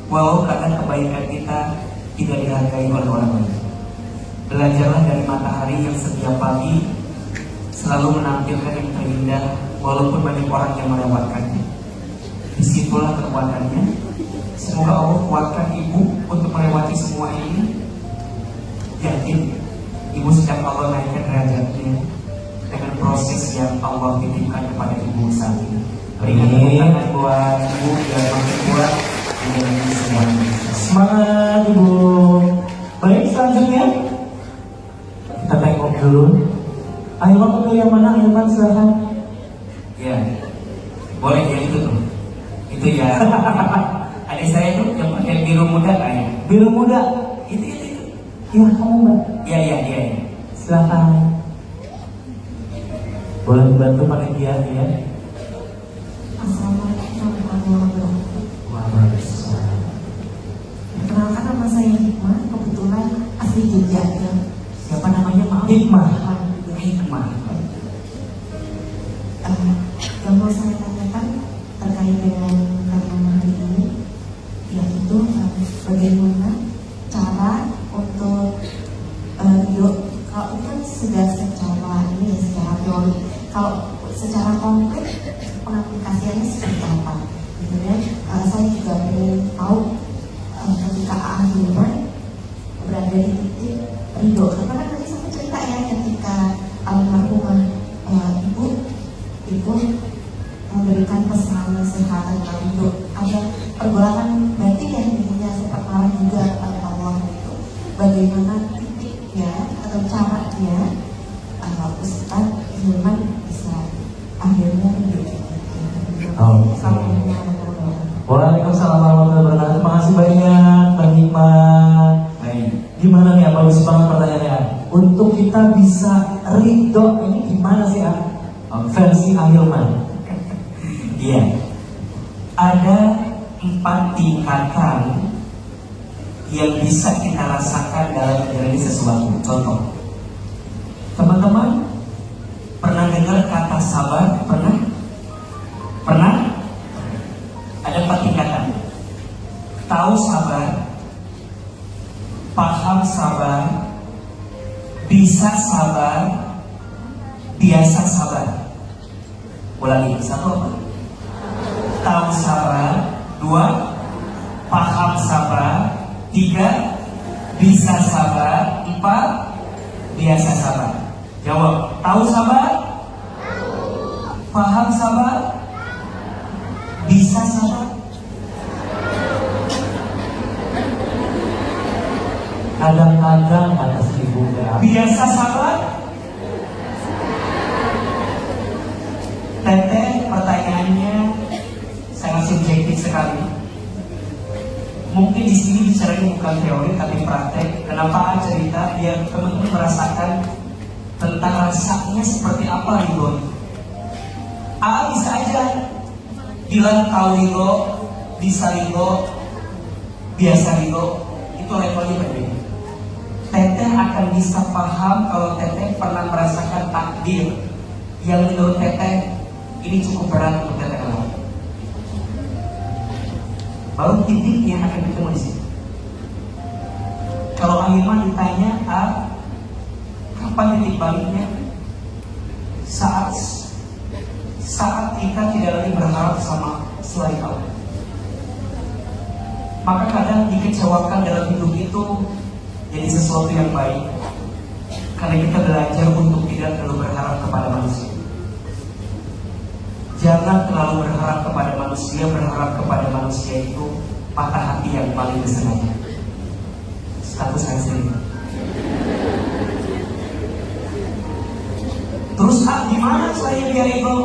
walau kadang kebaikan kita tidak dihargai oleh orang lain. Belajarlah dari matahari yang setiap pagi selalu menampilkan yang terindah walaupun banyak orang yang melewatkannya. Disitulah kekuatannya. Semoga Allah kuatkan ibu untuk melewati semua ini. Yakin ibu sedang Allah naikkan derajatnya dengan proses yang Allah titipkan kepada ibu saat ini. Berikan tepuk tangan buat ibu yang makin kuat menjalani semuanya. Semangat ibu. Baik, selanjutnya kita tengok dulu. Ahilman mau pilih yang mana? Ahilman silahkan. Ya, boleh yang itu tuh. Itu ya. Adik saya tuh yang pakai biru muda kayak. Biru muda. Itu. Iya, kamu mbak. Iya. Silahkan. Boleh dibantu panitia ya. Assalamualaikum warahmatullahi wabarakatuh. Waalaikumsalam. Perkenalkan, nama saya Hikmah, kebetulan asli Jogja ya. Siapa namanya maaf? Hikmah. Hikmah. Yang mau saya tanyakan terkait dengan tema hari ini, yaitu bagaimana cara untuk kalau itu kan sudah secara ini ya, secara teori. Kalau secara konkret pengaplikasiannya seperti apa? Gitu ya. Saya juga ingin tahu ketika Ahilman berada di titik ridho. Karena kan tadi saya cerita ya ketika almarhumah ibu itu memberikan pesan nasihat tentang ridho. Ada pergolakan batin yang punya sempat marah juga kepada Allah itu. Bagaimana titiknya atau caranya Ustaz Hilman bisa akhirnya ridho. Waalaikumsalam warahmatullahi wabarakatuh. Terima kasih banyak Mbak Hikmah. Baik. Gimana nih, bagus banget pertanyaannya. Untuk kita bisa ridho ini gimana sih versi Ahilman? Iya. Ada 4 tingkatan yang bisa kita rasakan dalam menjalani sesuatu. Contoh, teman-teman pernah dengar kata sabar? Pernah? Ada 4 tingkatan. Tahu sabar, paham sabar, bisa sabar, biasa sabar. Ulangi, 1 apa? Tahu sabar, 2 paham sabar, 3 bisa sabar, 4 biasa sabar. Jawab, tahu sabar? Paham sabar? Bisa sabar? Kadang-kadang ada seribu ya. Biasa sabar? Teteh, pertanyaannya sangat subjektif sekali. Mungkin di sini bicaranya bukan teori tapi praktek. Kenapa cerita biar teman-teman merasakan tentang rasanya seperti apa ridho. Bisa aja bilang tahu ridho, bisa ridho, biasa ridho, itu levelnya berbeda. Teteh akan bisa paham kalau teteh pernah merasakan takdir yang menurut teteh ini cukup berat untuk teteh lakukan. Baru titiknya akan ketemu di sini. Kalau Ahilman ditanya, kapan titik baliknya? Saat kita tidak lagi berharap sama selain Allah. Maka kadang dikecewakan dalam hidup itu jadi sesuatu yang baik, karena kita belajar untuk tidak terlalu berharap kepada manusia. Jangan terlalu berharap kepada manusia. Berharap kepada manusia itu patah hati yang paling disengaja. Status saya sendiri. Terus gimana saya biar itu?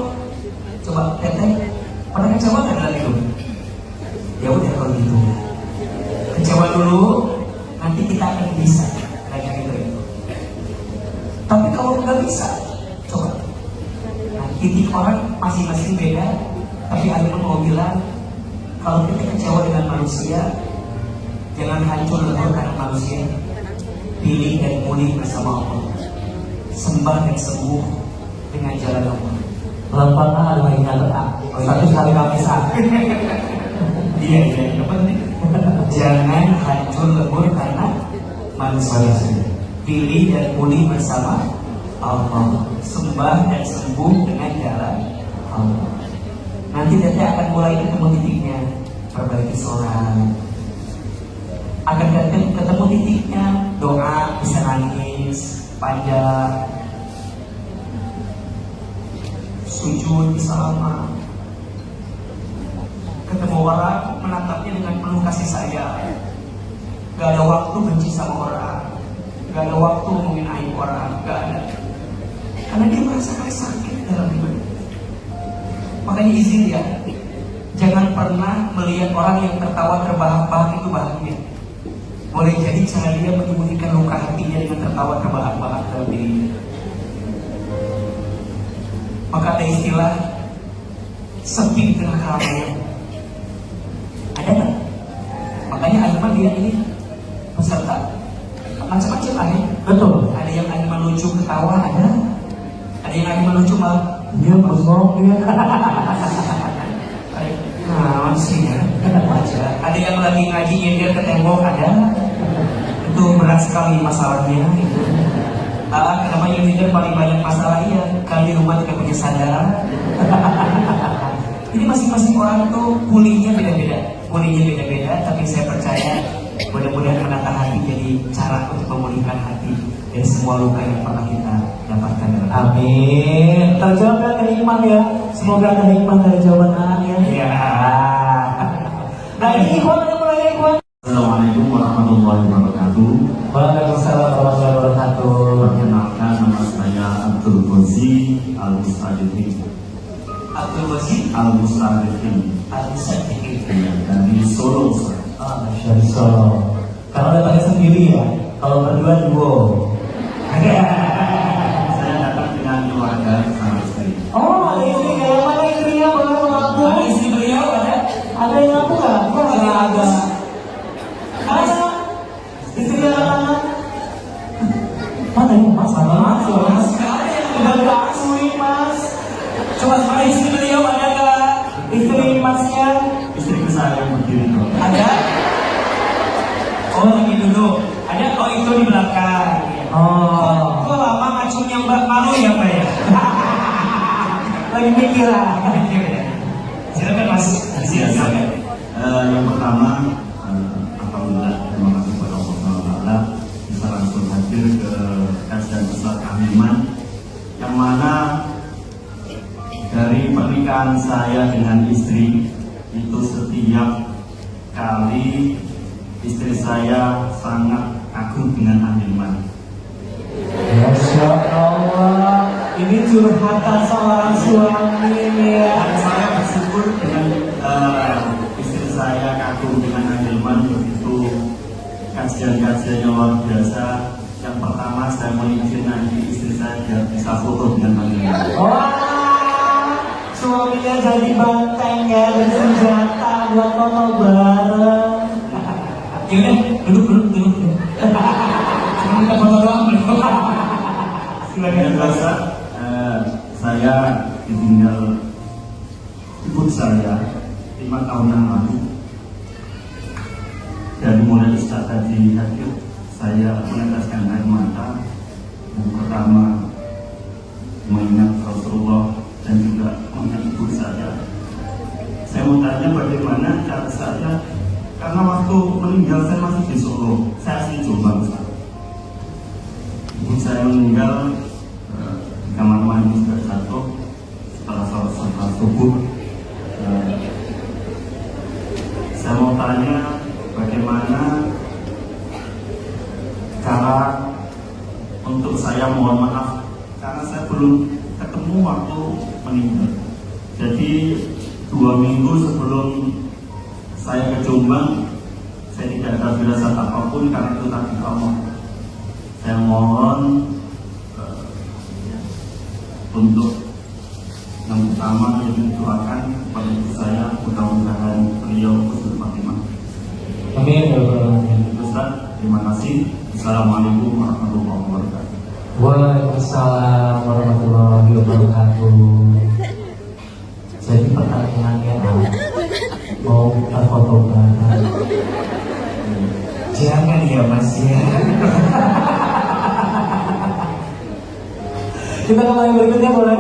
Coba teteh, pernah kecewa nggak dalam hidup? Ya udah kalau gitu, kecewa dulu, nanti kita akan bisa belajar itu. Tapi kalau nggak bisa, coba. Nah, titik orang masing-masing beda. Tapi Ahilman mau bilang, kalau kita kecewa dengan manusia, jangan hancur lebur karena manusia. Pilih dan pulih bersama Allah. Sembah dan sembuh dengan jalan Allah. Pelan-pelan ada lagi nyatet satu kali kamisan. Iya, yang penting jangan hancur lebur karena manusia. Pilih dan pulih bersama Allah. Sembah dan sembuh dengan jalan Allah. Nanti teteh akan mulai ketemu titiknya. Perbaiki sholat, akan ketemu titiknya. Doa bisa nangis panjang, sujud bisa lama. Ketemu orang menatapnya dengan penuh kasih sayang. Gak ada waktu benci sama orang, gak ada waktu ngomongin aib orang, gak ada. Karena dia merasakan sakit dalam hidup. Makanya izin ya, jangan pernah melihat orang yang tertawa terbahak-bahak itu bahagia. Boleh jadi cara dia menyembunyikan luka hatinya dengan tertawa terbahak-bahak dalam dirinya. Maka ada istilah sepi di tengah keramaian. Ada nggak? Makanya Aiman dia ini peserta macam-macam lah ya. Betul. Ada yang Aiman lucu ketawa, ada yang Aiman lucu malah Dia bengong dia. nah sih ya. Ada yang lagi ngaji nyindir ke tembok, ada. Itu berat sekali masalahnya. Kenapa nyindir paling banyak masalah ya? Kali rumah tidak punya sadar. Jadi masing-masing orang tuh pulihnya beda-beda. Pulihnya beda-beda, tapi saya percaya mudah-mudahan menata hati jadi cara untuk memulihkan hati dari semua luka yang pernah kita dapatkan. Amin. Terjawab dengan hikmah ya. Semoga ada hikmah dari jawaban anaknya. Ya. Nah ini ikhwan yang mulai ikhwan. Assalamualaikum warahmatullahi wabarakatuh. Waalaikumsalam warahmatullahi wabarakatuh. Perkenalkan, nama saya Abdul Ghazi Al-Mustadiqin. Abdul Ghazi Al-Mustadiqin Al-Sadiqin dari Solo. Ustaz. Dari Solo. Kalau datangnya sendiri ya. Kalau berdua duo. Saya datang dengan keluarga sama istri. Oh, istri kayak mana istrinya boleh mengaku? Ada istri beliau ada? Ada yang ngaku nggak? Kok nggak ada? Ada. Istri anak-anak. Mana ini mas? Mana mas? Mas. Udah diakui mas. Coba sama istri beliau ada nggak? Istri masnya. Istri saya yang berdiri kok. Ada? Oh lagi duduk. Ada kok itu di belakang. Oh. Kok lama ngacungnya Mbak malu ya Mbak ya? Lagi mikir lah. Silakan Mas. Silakan. Yang pertama, alhamdulillah, terima kasih kepada Allah SWT bisa langsung hadir ke kajian Ustaz Ahilman, yang mana dari pernikahan saya dengan istri itu setiap kali istri saya sangat kagum dengan Ahilman. Masya Allah. Ini curhatan seorang suami ya. Dan saya bersyukur dengan istri saya kagum dengan Ahilman, begitu kajian-kajiannya luar biasa. Yang pertama saya mau izin nanti istri saya biar bisa foto dengan Ahilman. Wah, suaminya jadi banteng ya, bersenjata buat foto bareng. Yaudah, duduk. Cuma minta foto doang belum? Yang biasa saya ditinggal ibu saya 5 tahun yang lalu. Dari mulai Ustaz tadi hadir, saya meneteskan air mata. Yang pertama mengingat Rasulullah dan juga mengingat ibu saya. Saya mau tanya bagaimana cara saya, karena waktu meninggal saya masih di Solo, saya asli Jombang. Ibu saya meninggal di kamar mandi sudah jatuh setelah sholat subuh. Saya mau tanya bagaimana cara untuk saya mohon maaf karena saya belum ketemu waktu meninggal. Jadi 2 minggu sebelum saya ke Jombang, saya tidak ada firasat apapun karena itu takdir Allah. Saya mohon untuk yang pertama yang didoakan kepada ibu saya, mudah-mudahan beliau husnul khatimah. Amin ya rabbal alamin. Ustaz, terima kasih. Assalamualaikum warahmatullahi wabarakatuh. Waalaikumsalam warahmatullahi wabarakatuh. Jadi pertanyaannya mau kita foto bareng? Jangan ya Mas ya. Kita ke yang berikutnya boleh?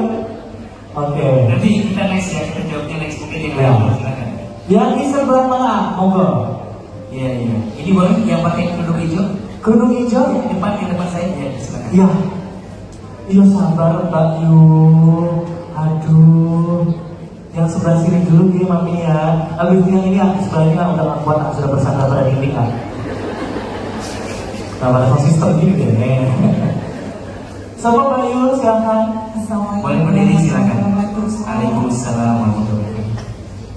Oke. Nanti kita next ya, kita jawabnya next mungkin yang Ya. lain. Silakan. Yang di sebelah mana? Monggo. Iya iya. Ini boleh yang pakai kerudung hijau? Kerudung hijau? Yang depan saya ya, silakan. Ya. Iya sabar Mbak Yu. Aduh. Yang sebelah sini dulu dia mami ya. Habis yang ini aku sebelahnya udah gak kuat, aku sudah bersandar pada dinding kan. Nah, pada sistem gini deh. Sama Mbak Yu, silakan. Boleh berdiri silakan. Waalaikumsalam warahmatullahi wabarakatuh.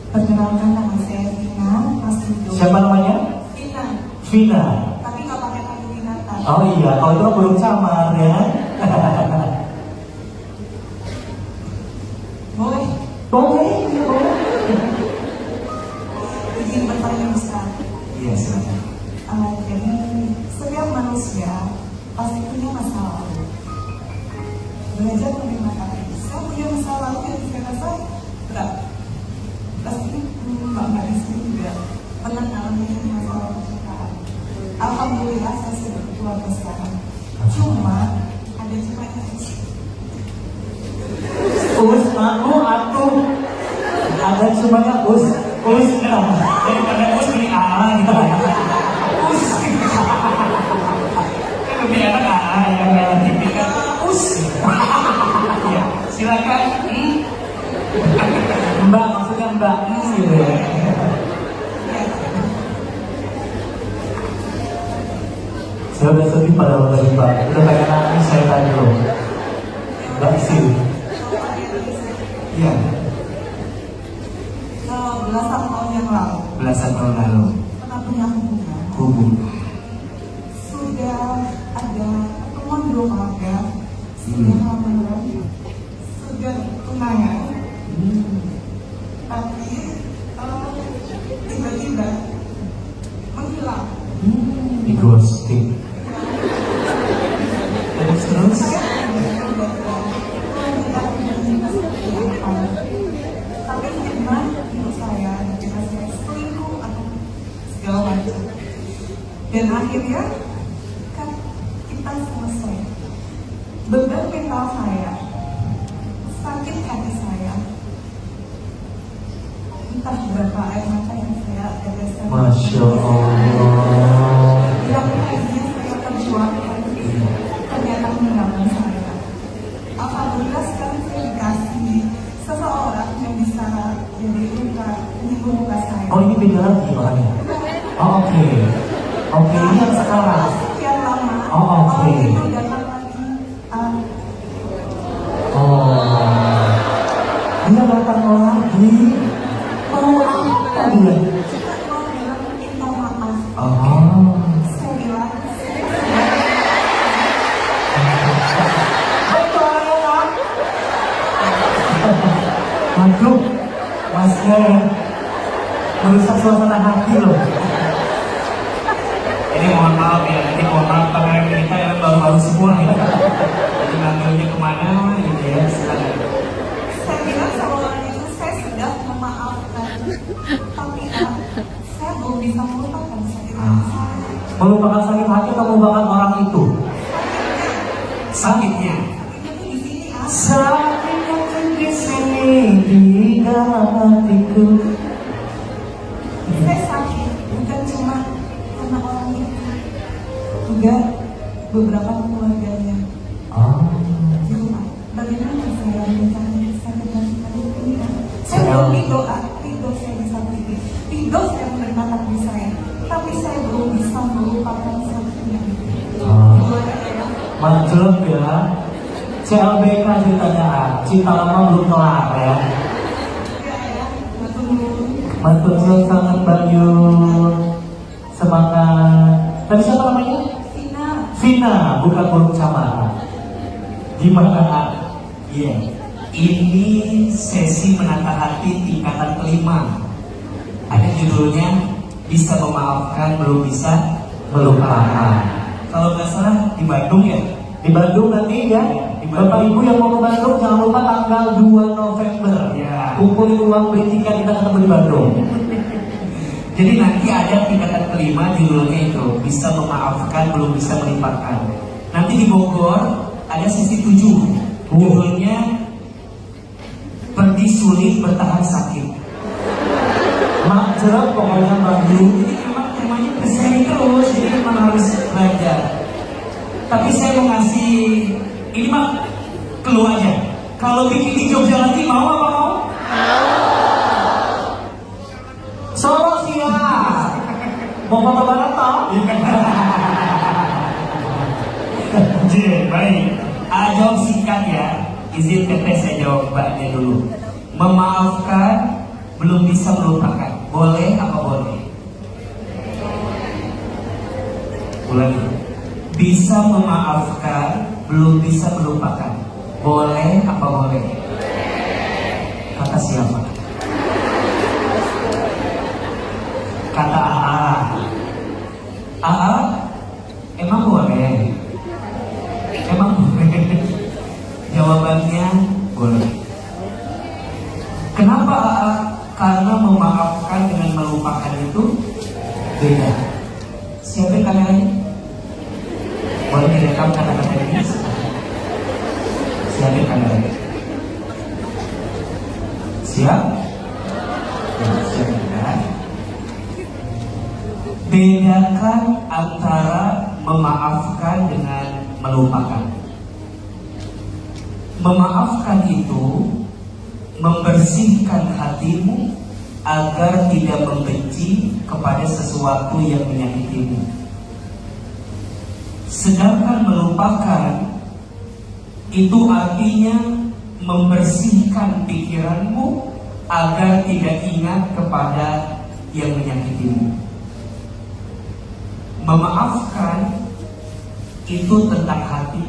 Perkenalkan nama saya Vina, kelas 7. Siapa namanya? Vina, Vina. tapi nggak pakai panggil binatang. Oh iya, kalau itu belum camar ya. Boleh Boleh, ya boleh. izin bertanya Ustaz. Iya silakan. Jadi setiap manusia pasti punya masa lalu. Belajar menerima diri. Saya punya masa lalu yang saya rasa berat. Pasti Mbak Marisa juga pernah ngalamin masa lalu kita. Alhamdulillah saya sudah berkeluarga sekarang. Cuma ada cumanya. Aku ada cumanya Daripada us beli A gitu ya. Us. Kan lebih enak A yang relatif kan us. Ya, silakan. Mbak, maksudnya Mbak gitu ya. Saya udah sedih pada waktu Mbak. Udah kayak nangis saya tadi loh. Mbak isi. Iya, Belasan tahun yang lalu belasan tahun lalu. pernah punya hubungan. Hubung. Sudah ada pertemuan dua keluarga, sudah lamaran, sudah tunangan, tapi tiba-tiba menghilang. Di ghosting. Terus. Tapi memang menurut saya ketika saya selingkuh atau segala macam, dan akhirnya kan kita selesai. Beban mental saya, sakit hati saya, entah berapa air mata yang saya teteskan. Masya Allah. Yang akhirnya saya perjuangkan ternyata meninggalkan saya. Alhamdulillah sekarang saya dikasih seseorang yang bisa jadi penyembuh luka saya. Oh ini beda lagi orangnya. Oh oke. Oke, ini yang sekarang. Sekian lama, Oh, oke. orang itu datang lagi. Oh. Dia datang lagi. Mau apa dia? Cuma mau bilang minta maaf. Oh. Saya bilang, Aduh, masnya merusak suasana hati loh. Ini mohon maaf ya, nanti mohon maaf kamera kita yang baru-baru semua ya. Jadi ngambilnya kemana gitu ya, silakan. saya bilang sama orang itu saya sudah memaafkan, tapi saya belum bisa melupakan sakit hati saya. Melupakan sakit hati atau melupakan orang itu? Sakitnya. Sakitnya tuh di sini Sakitnya di sini di dalam hatiku. Saya sakit bukan cuma karena orang itu, juga beberapa keluarganya Oh. di rumah. Bagaimana saya mencari sakit hati ini? Saya belum berdoa, ridho saya bisa berdiri, ridho saya menerima takdir saya, tapi saya belum bisa melupakan sakitnya. Gimana ya? Manjelek ya. CLBK ceritanya, cinta lama belum kelar ya. Ya ya, betul. Mantul sangat Bayu. Semangat. Tadi siapa namanya? Vina, Vina, bukan burung camar. Gimana? Iya. Ini sesi menata hati tingkatan kelima. Ada judulnya bisa memaafkan belum bisa. Melupakan. Kalau nggak salah di Bandung ya. Di Bandung nanti ya. Di Bapak Ibu yang mau ke Bandung jangan lupa tanggal 2 November. Ya. Kumpulin uang beli tiket, kita ketemu di Bandung. Jadi nanti ada tingkatan kelima judulnya itu bisa memaafkan belum bisa melimpahkan. Nanti di Bogor ada sesi 7 judulnya pergi sulit bertahan sakit. Mak jeruk pokoknya Bandung. Jadi memang temanya kesini terus, jadi memang harus belajar. Tapi saya mau ngasih ini mah keluar aja. Kalau bikin di Jogja lagi mau apa mau? Solo siap. Mau foto bareng toh? Jadi baik. Jawab singkat ya. Izin teteh saya jawab mbaknya dulu. Memaafkan belum bisa melupakan. Boleh apa boleh? Ulangi. Bisa memaafkan belum bisa melupakan. Boleh apa boleh? Kata siapa? Kata AA. AA emang boleh? Emang boleh? Jawabannya boleh. Kenapa AA? Karena memaafkan dengan melupakan itu beda. Siapin kameranya? Boleh direkam kata-kata ini? Siapin kameranya. Siap? Ya, siap ya. Bedakan antara memaafkan dengan melupakan. Memaafkan itu membersihkan hatimu agar tidak membenci kepada sesuatu yang menyakitimu. Sedangkan melupakan itu artinya membersihkan pikiranmu agar tidak ingat kepada yang menyakitimu. Memaafkan itu tentang hati,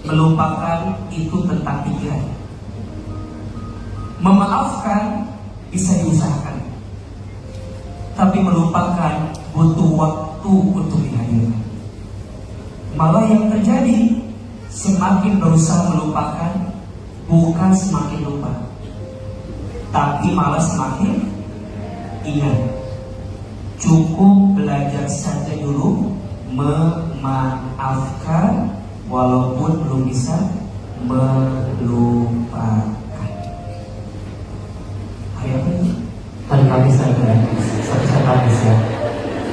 melupakan itu tentang pikiran. Memaafkan bisa diusahakan, tapi melupakan butuh waktu untuk dihadirkan. Malah yang terjadi, semakin berusaha melupakan, bukan semakin lupa, tapi malah semakin ingat. Cukup belajar saja dulu memaafkan walaupun belum bisa melupakan. Hari apa ini? Hari Kamis saja, satu Kamis ya.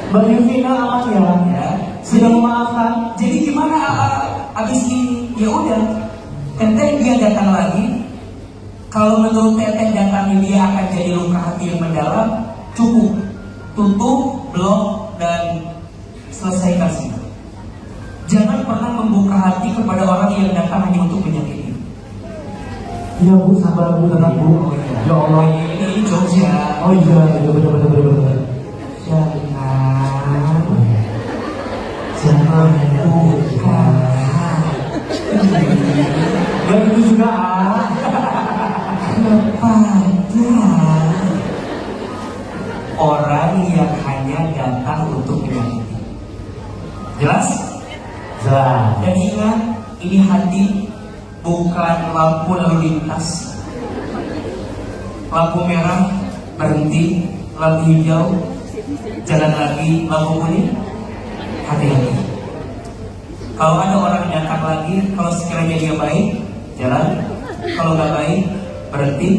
Mbak Yuvina aman ya? Ya. Sudah memaafkan. Jadi gimana abis ini? Ya udah, teteh dia datang lagi. Kalau menurut teteh datang dia akan jadi luka hati yang mendalam, cukup tutup, blok, dan selesaikan sih. Jangan pernah membuka hati kepada orang yang datang hanya untuk menyakiti. Iya Bu, sabar Bu, tenang Bu. Ya Allah. Ini Jogja. Oh iya, benar. Jangan buka. Dan itu juga kepada orang yang hanya datang untuk menyakiti. Jelas? jelas. Dan ingat, ini hati bukan lampu lalu lintas. Lampu merah berhenti, lampu hijau jalan lagi, lampu kuning hati-hati. Kalau ada orang yang datang lagi, kalau sekiranya dia baik, jalan. Kalau nggak baik, berhenti.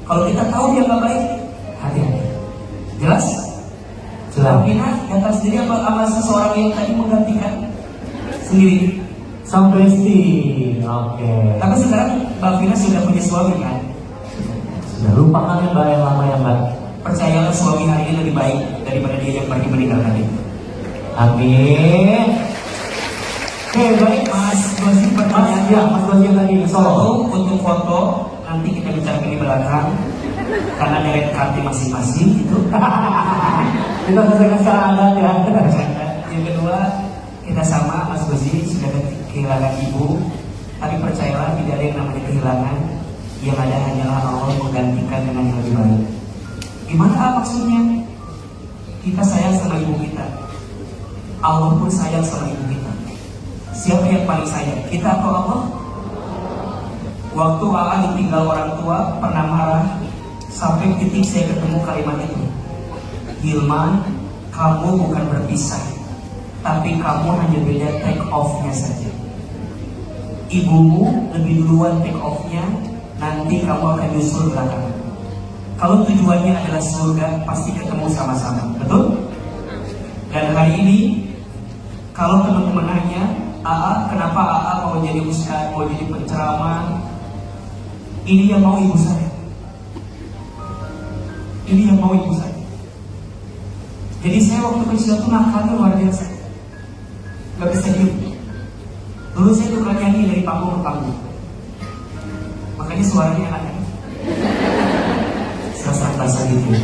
Kalau kita tahu dia nggak baik, hati-hati. Jelas? Jelas. Vina datang sendiri sama seseorang yang tadi menggantikan sendiri. Sang Presti. Oke. Tapi sekarang Mbak Vina sudah punya suami kan? Sudah lupakan ya Mbak yang lama ya Mbak. Percayalah suami hari ini lebih baik daripada dia yang pergi meninggalkan itu. Amin. Oke baik Mas Gosi pertanyaan. Mas, ya Mas Gosi tadi ke Solo. Satu untuk foto, nanti kita bicarakan di belakang karena deret kartu masing-masing gitu. Kita selesaikan secara adat ya. Yang kedua, kita sama Mas Gosi sudah kehilangan ibu, tapi percayalah tidak ada yang namanya kehilangan. Yang ada hanyalah Allah menggantikan dengan yang lebih baik. Gimana maksudnya? Kita sayang sama ibu kita, Allah pun sayang sama ibu kita. Siapa yang paling sayang? Kita atau Allah? Waktu AA ditinggal orang tua, pernah marah, sampai titik saya ketemu kalimat itu. Hilman, kamu bukan berpisah, tapi kamu hanya beda take off-nya saja. Ibumu lebih duluan take off-nya, nanti kamu akan nyusul belakangan. Kalau tujuannya adalah surga, pasti ketemu sama-sama, betul? Dan hari ini, kalau teman-teman nanya, AA, kenapa AA mau jadi ustaz, mau jadi penceramah? Ini yang mau ibu saya. Ini yang mau ibu saya. Jadi saya waktu kecil tuh nakalnya luar biasa, gak bisa diem. Dulu saya tukang nyanyi dari panggung ke panggung, makanya suaranya enak kan? Sesak basah gitu.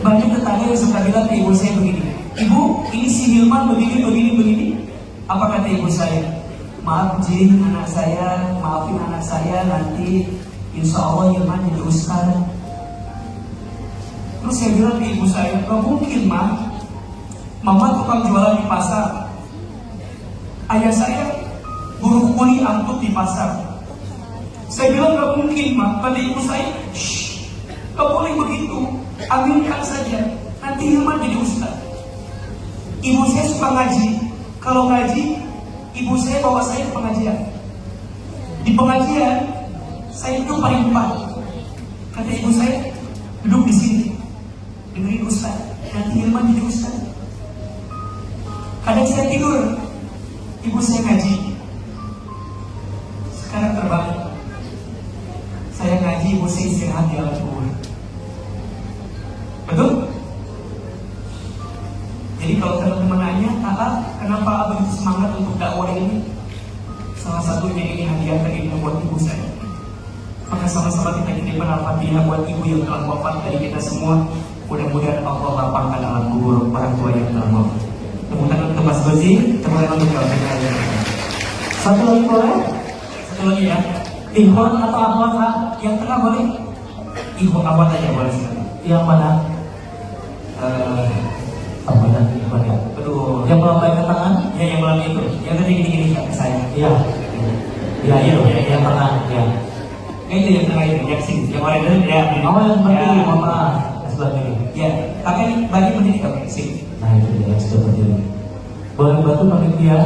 Banyak tetangga yang suka bilang ke ibu saya begini, Ibu, ini si Hilman begini. Apa kata ibu saya? Maaf Jin, anak saya, maafin anak saya, nanti insya Allah Hilman jadi ustaz. Terus saya bilang ke ibu saya, gak mungkin Ma, Mama tukang jualan di pasar, ayah saya buruh kuli angkut di pasar. Saya bilang gak mungkin Ma. Kata ibu saya, shh, gak boleh begitu, aminkan saja, nanti Hilman jadi ustaz. Ibu saya suka ngaji. Kalau ngaji, ibu saya bawa saya ke pengajian. Di pengajian, saya itu paling depan. Kata ibu saya, duduk di sini, dengerin ustaz, nanti Hilman jadi ustaz. Kadang saya tidur, ibu saya ngaji. Sekarang terbalik, saya ngaji, ibu saya istirahat di alam kubur. Betul? Jadi kalau teman-teman nanya, kenapa abang begitu semangat untuk dakwah ini? Salah satunya ini hadiah terindah buat ibu saya. Maka sama-sama kita kirimkan Al-Fatihah buat ibu yang telah wafat dari kita semua. Mudah-mudahan Allah lapangkan alam kubur orang tua yang telah wafat. Tepuk tangan untuk Mas Gozi, tepuk tangan untuk Al-Fatihah. Satu lagi boleh? Satu lagi ya. Ikhwan atau akhwat Kak? Yang tengah boleh? Ibu awat aja boleh sekali. Yang mana? Apa tadi? Ikhwan ya? Aduh, Yang belum pegang tangan? ya yang malam itu, yang tadi gini-gini ke saya. Iya. Iya, yang tengah. Iya. Itu yang tengah itu, yang sini, yang orang itu ya. Oh, yang penting, ya. mohon maaf. Sebelah kiri. Ya, pakai bagi berdiri kamu sini. Nah, itu dia yang sudah berdiri. Boleh bantu panitia?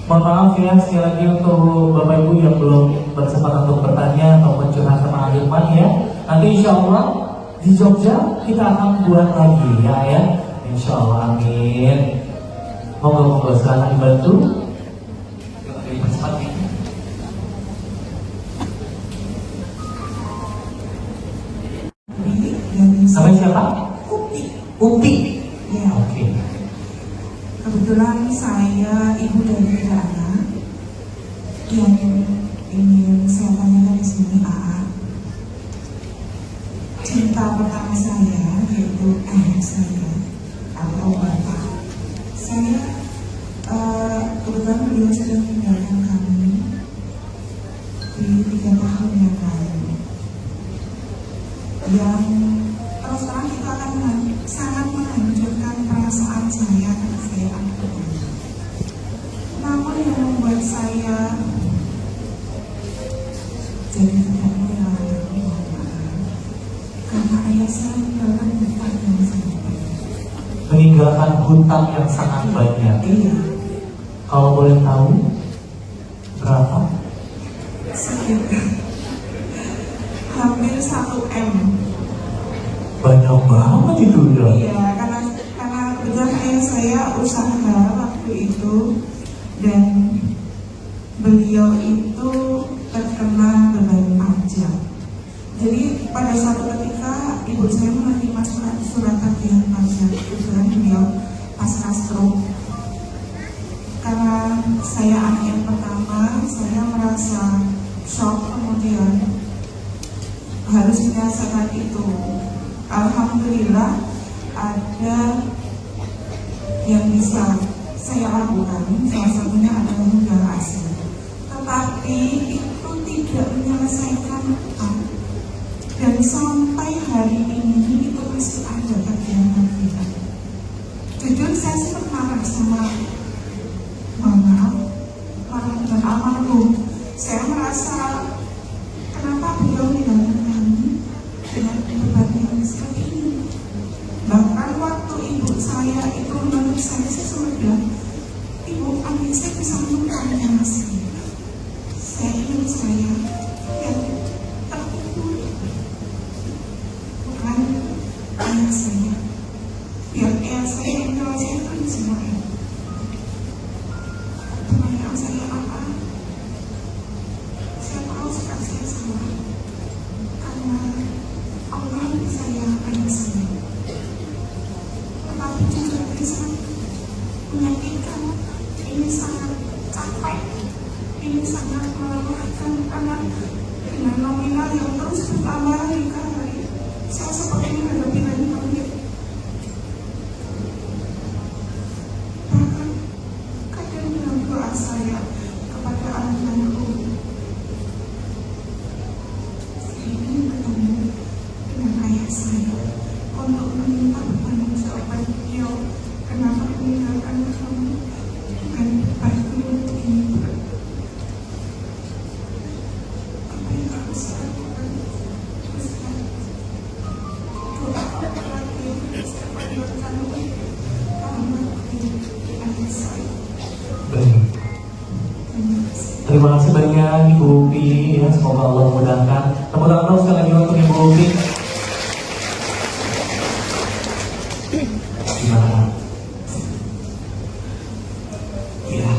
Mohon maaf ya, sekali lagi untuk Bapak Ibu yang belum bersempat untuk bertanya atau curhat sama Hilman ya. Nanti insya Allah di Jogja kita akan buat lagi ya. Insya Allah, amin. Moga-moga silakan dibantu. Dari bersempat ini. Sampai siapa? Uti. Ya, Oke. kebetulan saya ibu dari 3 anak. Yang ingin saya tanyakan di sini, AA, cinta pertama saya yaitu ayah saya atau bapak. Saya kebetulan beliau sudah meninggalkan kami di 3 tahun yang lalu. Yang terus terang itu akan sangat menghancurkan perasaan saya karena saya anak kedua. Namun yang membuat saya jadi tidak mengalami karena ayah saya meninggalkan hutang yang sangat banyak. Meninggalkan hutang yang sangat banyak. Iya, Kalau boleh tahu berapa? sekitar hampir 1 M. Banyak banget itu ya. Iya, karena kebetulan ayah saya usaha waktu itu dan beliau itu terkena beban pajak. Jadi pada suatu ketika ibu saya menerima surat tagihan pajak, kebetulan beliau pasca stroke. Karena saya anak yang pertama, saya merasa shock, kemudian harus menyelesaikan itu. Alhamdulillah ada yang bisa saya lakukan, salah satunya adalah modal asing. Tetapi itu tidak menyelesaikan utang. Dan sampai hari ini itu masih ada tagihan. Jujur saya sempat marah sama ibu. Saya merasa kenapa beliau meninggalkan kami dengan beban yang seperti ini. Bahkan waktu ibu saya itu menurut saya sempat bilang, ibu, amin saya bisa menemukannya masih. Saya ingin saya yang terkubur bukan ayah saya. Biar ayah saya yang menyelesaikan semuanya. Pertanyaan saya apa? Saya tahu sikap saya salah karena Allah saya ayah saya. Tetapi juga bisa menyakitkan. Ini sangat capek. Ini sangat melelahkan karena dengan nominal yang terus bertambah hari ke hari. Saya seperti menghadapi dari banjir. Bahkan kadang dalam doa saya kepada anak-anakku, saya ingin bertemu dengan ayah saya untuk meminta pertanggungjawaban beliau kenapa meninggalkan kamu dengan beban ini. Apa yang harus saya lakukan? Saya doa lagi, saya panggilkan ayah saya. Baik. Terima kasih banyak Ibu Upi ya, semoga Allah memudahkan. Tepuk tangan dong sekali lagi untuk Ibu Upi. Gimana? Ya,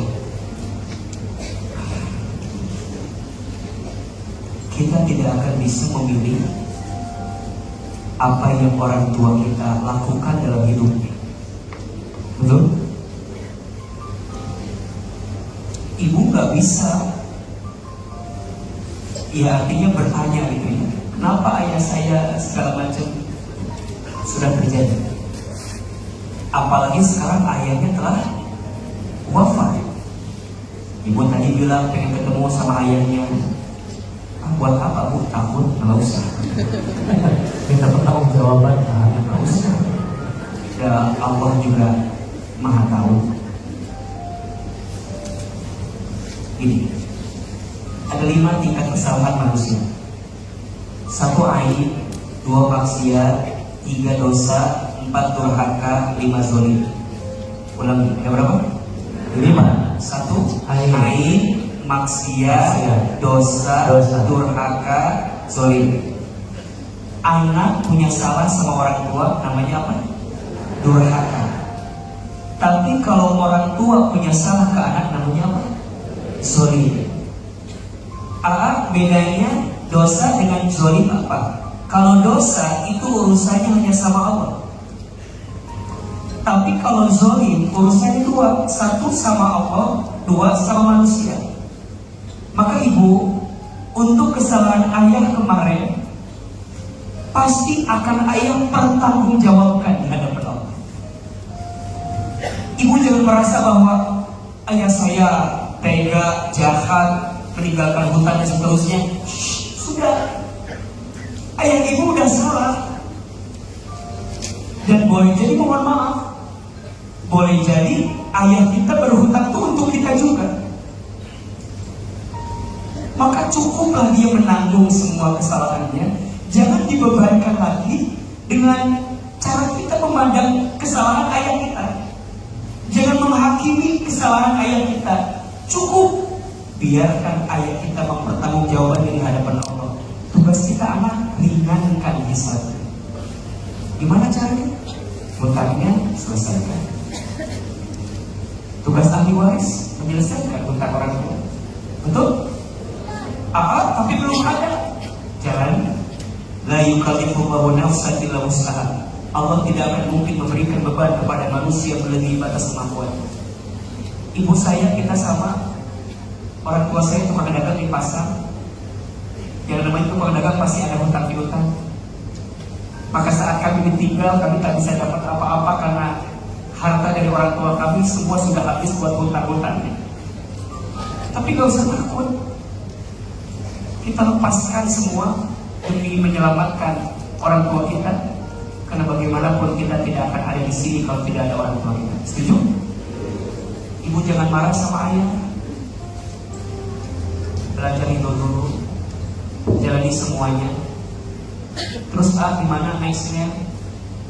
kita tidak akan bisa memilih apa yang orang tua kita lakukan dalam hidupnya. Betul? Ibu nggak bisa, ya artinya bertanya gitu ya, kenapa ayah saya segala macam sudah terjadi. Apalagi sekarang ayahnya telah wafat. Ibu tadi bilang pengen ketemu sama ayahnya. Buat apa bu? Takut? Nggak usah. Minta pertanggungjawaban, Nggak usah. Ya Allah juga Maha tahu. Ini ada 5 tingkat kesalahan manusia. 1 aib, 2 maksiat, 3 dosa, 4 durhaka, 5 zolim. Ulangi, ada berapa? 5. 1 Aib, maksiat, dosa, durhaka, zolim. Anak punya salah sama orang tua, namanya apa? Durhaka. Tapi kalau orang tua punya salah ke anak, namanya apa? Zolim. Bedanya dosa dengan zolim apa? Kalau dosa itu urusannya hanya sama Allah. Tapi kalau zolim urusannya 2, 1 sama Allah, 2 sama manusia. Maka ibu, untuk kesalahan ayah kemarin pasti akan ayah pertanggungjawabkan di hadapan Allah. Ibu jangan merasa bahwa ayah saya tega, jahat, meninggalkan hutan dan seterusnya. Sudah, ayah ibu udah salah. Dan boleh jadi mohon maaf, boleh jadi ayah kita berhutang itu untuk kita juga. Maka cukuplah dia menanggung semua kesalahannya. Jangan dibebankan lagi dengan cara kita memandang kesalahan ayah kita. Jangan menghakimi kesalahan ayah kita. Cukup biarkan ayah kita mempertanggungjawabkan di hadapan Allah. Tugas kita anak, ringankan hisabnya. Gimana caranya? Hutangnya selesaikan. Tugas ahli waris menyelesaikan hutang orang tua. Betul? Tapi belum ada. Jalan. La yukallifullahu nafsan illa wus'aha. Allah tidak akan mungkin memberikan beban kepada manusia melebihi batas kemampuan. Ibu saya, kita sama. Orang tua saya tukang dagang di pasar. Yang namanya tukang dagang pasti ada hutang piutang. Maka saat kami ditinggal, kami tak bisa dapat apa-apa karena harta dari orang tua kami semua sudah habis buat hutang-hutangnya. Tapi gak usah takut. Kita lepaskan semua demi menyelamatkan orang tua kita. Karena bagaimanapun kita tidak akan ada di sini kalau tidak ada orang tua kita. Setuju? Ibu jangan marah sama ayah. belajar ridho dulu, jalani semuanya. Terus gimana nextnya?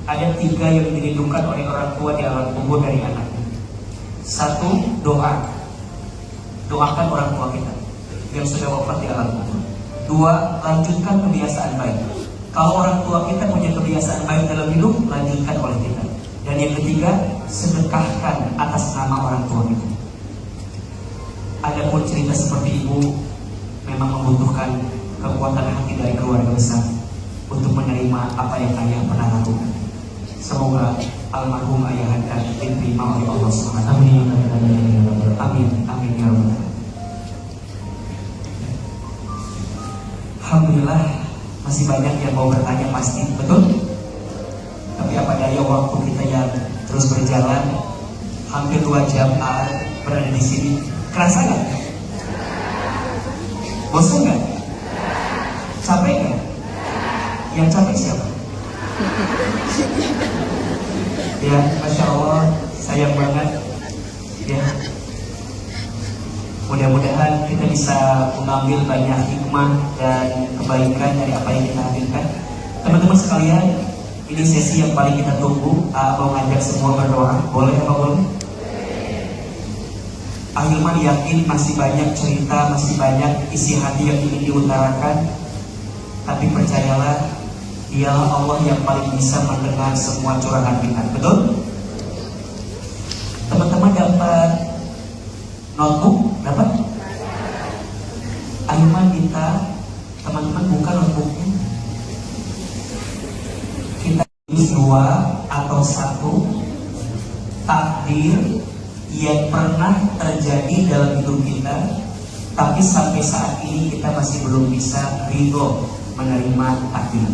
Ada 3 yang dirindukan oleh orang tua di alam kubur dari anaknya. 1, doa. Doakan orang tua kita yang sudah wafat di alam kubur. 2, lanjutkan kebiasaan baik. Kalau orang tua kita punya kebiasaan baik dalam hidup, lanjutkan oleh kita. Dan yang ketiga, sedekahkan atas nama orang tua kita. Adapun cerita seperti ibu memang membutuhkan kekuatan hati dari keluarga besar untuk menerima apa yang ayah pernah lakukan. Semoga almarhum ayah anda diterima oleh Allah Subhanahu wa taala. Amin, amin ya rabbal alamin. Alhamdulillah masih banyak yang mau bertanya pasti, betul? Tapi apa daya waktu kita yang terus berjalan, hampir 2 jam berada di sini. Kerasa nggak? Bosan nggak? Capek nggak? Yang capek siapa? Ya, Masya Allah, sayang banget. Ya, mudah-mudahan kita bisa mengambil banyak hikmah dan kebaikan dari apa yang kita hadirkan. Teman-teman sekalian, ini sesi yang paling kita tunggu. Mau ngajak semua berdoa, boleh apa boleh? Ahilman yakin masih banyak cerita, masih banyak isi hati yang ingin diutarakan. Tapi percayalah, dialah Allah yang paling bisa mendengar semua curahan kita. Betul? Teman-teman dapat notebook? Dapat? Ahilman minta teman-teman buka notebooknya. Kita tulis 2 atau 1 takdir yang pernah terjadi dalam hidup kita, tapi sampai saat ini kita masih belum bisa ridho menerima takdir.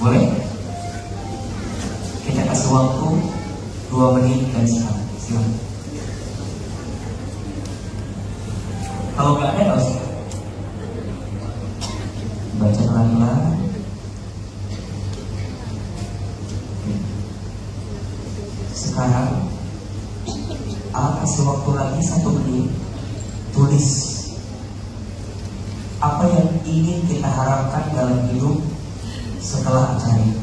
Boleh? Kita kasih waktu 2 menit dan silakan. Kalau nggak ada, nggak usah. Baca pelan-pelan. Sekarang kasih waktu lagi 1 menit. Tulis apa yang ingin kita harapkan dalam hidup setelah acara ini.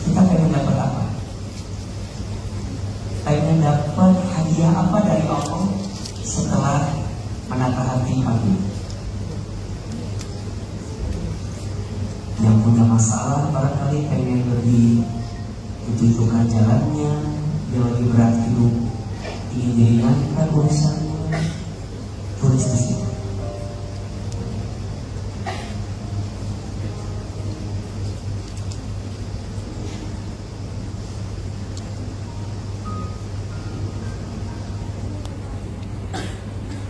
Kita pengen dapat apa? Pengen dapat hadiah apa dari Allah setelah menata hati pagi? Yang punya masalah barangkali pengen lebih ditunjukkan jalannya. Yang lagi berat hidup ingin diringankan urusannya, tulis di situ.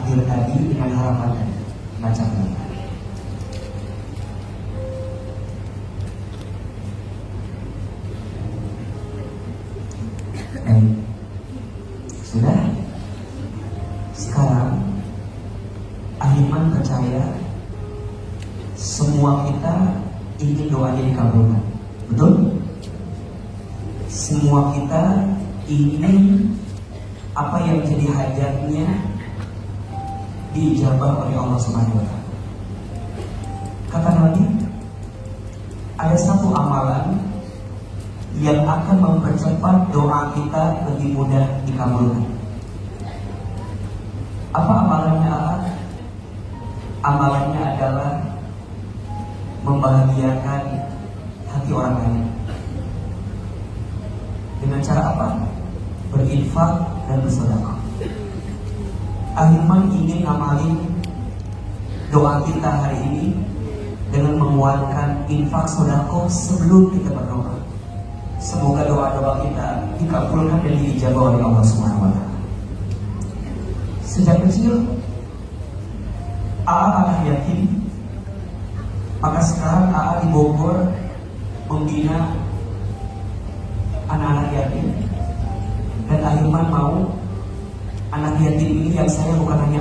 Akhir tadi dengan harapan baca pelan. Sudah? Sekarang Ahilman percaya semua kita ingin doanya dikabulkan. Betul? Semua kita ingin apa yang jadi hajatnya diijabah oleh Allah Subhanahu wa taala. Kata Nabi, ada 1 amalan yang akan mempercepat doa kita lebih mudah dikabulkan. Apa amalannya? Amalannya adalah membahagiakan hati orang lain. Dengan cara apa? Berinfak dan bersedekah. Ahilman ingin ngamalin doa kita hari ini dengan menguatkan infak sedekah sebelum kita berdoa. Semoga doa-doa kita dikabulkan dan diijabah oleh Allah Subhanahu wa taala. Sejak kecil anak yatim, maka sekarang di Bogor membina anak-anak yatim. Dan Ahilman mau anak yatim ini yang saya bukan hanya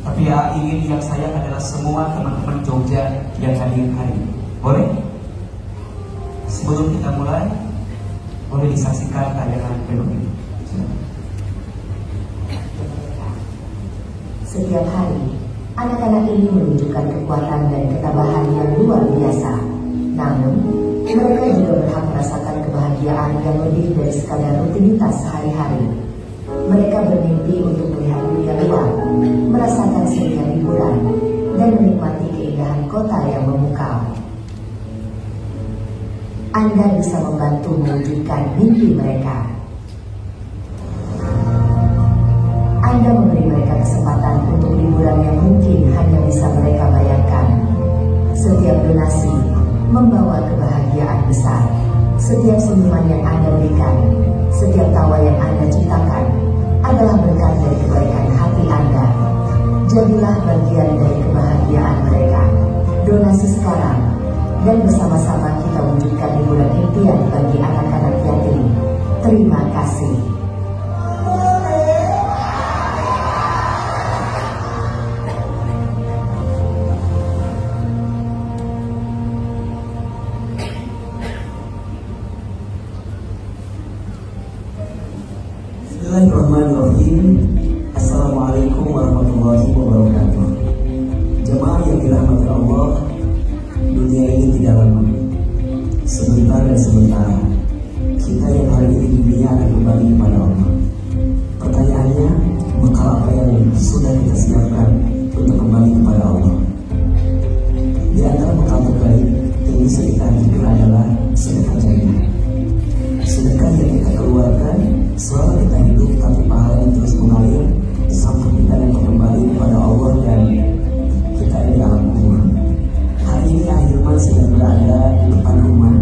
tapi ingin yang saya adalah semua teman-teman Jogja yang hadir hari ini. Boleh? Sebelum kita mulai, boleh disaksikan tayangan berikut ini. Setiap hari, anak-anak ini menunjukkan kekuatan dan ketabahan yang luar biasa. Namun, mereka juga berhak merasakan kebahagiaan yang lebih dari sekadar rutinitas sehari-hari. Mereka bermimpi untuk melihat dunia luar, merasakan setiap hiburan, dan menikmati keindahan kota yang memukau. Anda bisa membantu mewujudkan mimpi mereka. Anda memberi mereka kesempatan untuk liburan yang mungkin hanya bisa mereka bayangkan. Setiap donasi membawa kebahagiaan besar. Setiap senyuman yang Anda berikan, setiap tawa yang Anda ciptakan adalah berkat dari kebaikan hati Anda. Jadilah bagian dari kebahagiaan mereka. Donasi sekarang, dan bersama-sama kita wujudkan liburan impian bagi anak-anak yatim. Terima kasih. Bismillahirrahmanirrahim. Assalamualaikum warahmatullahi wabarakatuh. Jemaah yang dirahmati Allah, dunia ini tidak lama, sebentar dan sementara. Kita yang hari ini di dunia akan kembali kepada Allah. Pertanyaannya, bekal apa yang sudah kita siapkan untuk kembali kepada Allah? Di antara bekal terbaik yang bisa kita hadirkan adalah sedekah jariah. Sedekah yang kita keluarkan selama kita hidup, tapi pahalanya terus mengalir sampai kita dapat kembali kepada Allah dan kita di alam kubur. Hari ini Ahilman sedang berada di depan rumah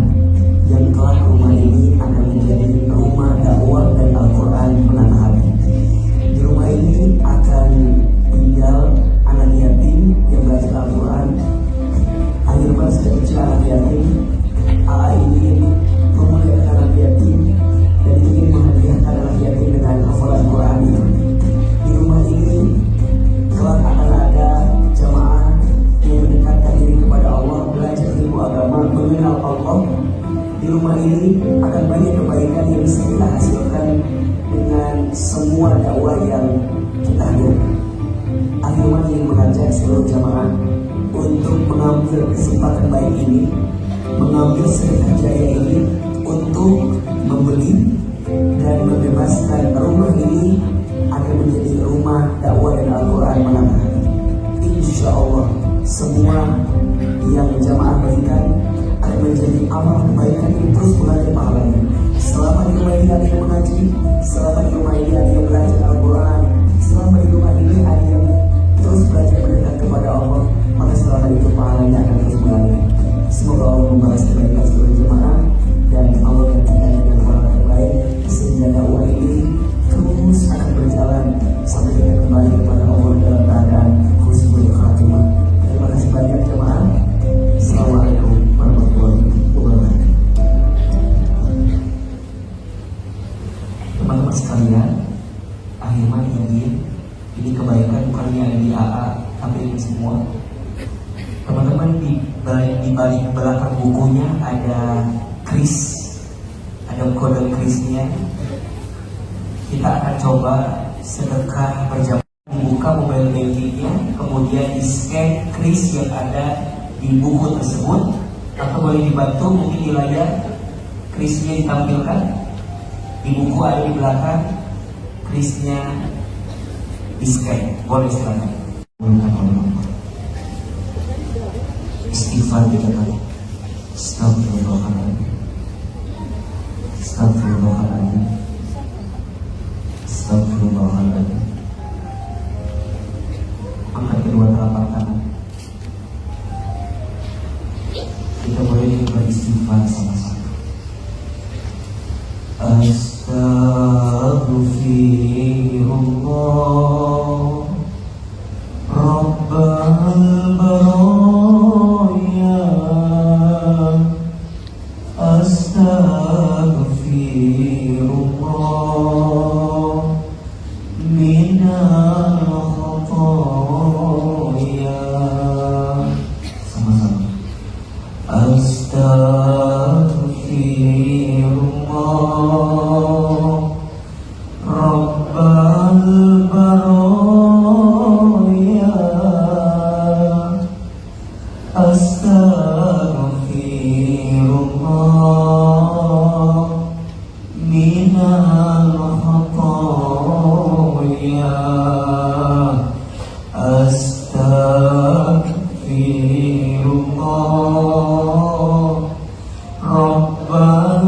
yang kelak rumah ini akan menjadi rumah dakwah dan Al-Quran menanah hati. Di rumah ini akan tinggal anak yatim yang belajar Al-Quran. Ahilman sedang mencari anak yatim. Allah ingin memuliakan anak yatim dan ingin menghadiahkan anak yatim dengan hafalan Quran itu. Di rumah ini kelak akan ada jamaah yang mendekatkan diri kepada Allah, belajar ilmu agama, mengenal Allah. Di rumah ini akan banyak kebaikan yang bisa kita hasilkan dengan semua dakwah yang kita hadirkan. Akhirnya ingin mengajak seluruh jamaah untuk mengambil kesempatan baik ini, mengambil sedekah jariah ini untuk membeli dan membebaskan rumah ini akan menjadi rumah dakwah dan Al-Quran menanah hati. Insya Allah semua yang jamaah berikan akan menjadi amal kebaikan yang terus mengalir pahalanya. Selama di rumah ini ada yang mengaji, selama di rumah ini ada yang belajar Al-Quran, selama di rumah ini ada yang terus belajar mendekat kepada Allah, maka selama itu pahalanya akan terus mengalir. Semoga Allah membalas kebaikan seluruh jemaah dan Allah gantikan dengan pahala terbaik sehingga dakwah ini terus akan berjalan sampai kita kembali kepada Allah dalam keadaan husnul khatimah. Terima kasih banyak jemaah. Assalamualaikum warahmatullahi wabarakatuh. Teman-teman sekalian, akhirnya ini kebaikan bukan yang di AA tapi ini semua. Teman-teman di balik belakang bukunya ada kris, ada kode krisnya. Kita akan coba sedekah berjamaah, dibuka mobile bankingnya, kemudian di scan kris yang ada di buku tersebut, atau boleh dibantu mungkin di layar krisnya ditampilkan. Di buku ada di belakang krisnya di scan, boleh silakan. Istighfar kita kali. Astagfirullahaladzim. Astagfirullahaladzim. Astagfirullahaladzim. Angkat kedua telapak tangan. Kita boleh beristighfar sama-sama. Astaghfirullah Rabbal baraya. Astaghfirullah minal khataya. Sama-sama. Astaghfirullah Rabbal baraya. ya astaghfirullah Rabbal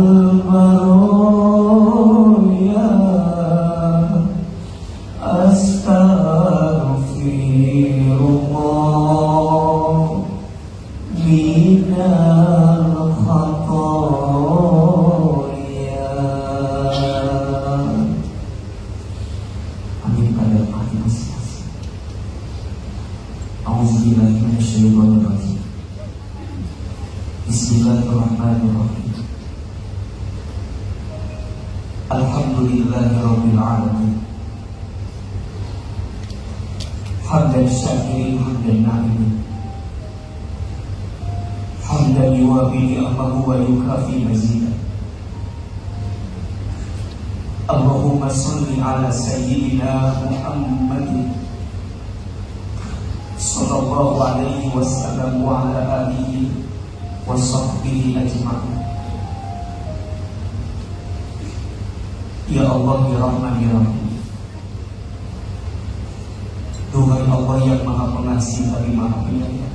baroya astaghfirullah minal khatoya. Amin pada hati masing-masing. A'udzubillahi minasyaitonirrajim. Bismillahirrahmanirrahim. Alhamdulillahirabbil alamin. Hamdan syakirin hamdan na'imin. Hamdan yuwafi ni'amahu wa yukafi mazidah. Allahumma salli ala sayyidina Muhammadin sallallahu alaihi wasallam wa ala alihi wa sahbihi ajma'in. Ya Allah, ya Rahman, ya Rahim. Tuhan Allah yang maha pengasih lagi maha penyayang.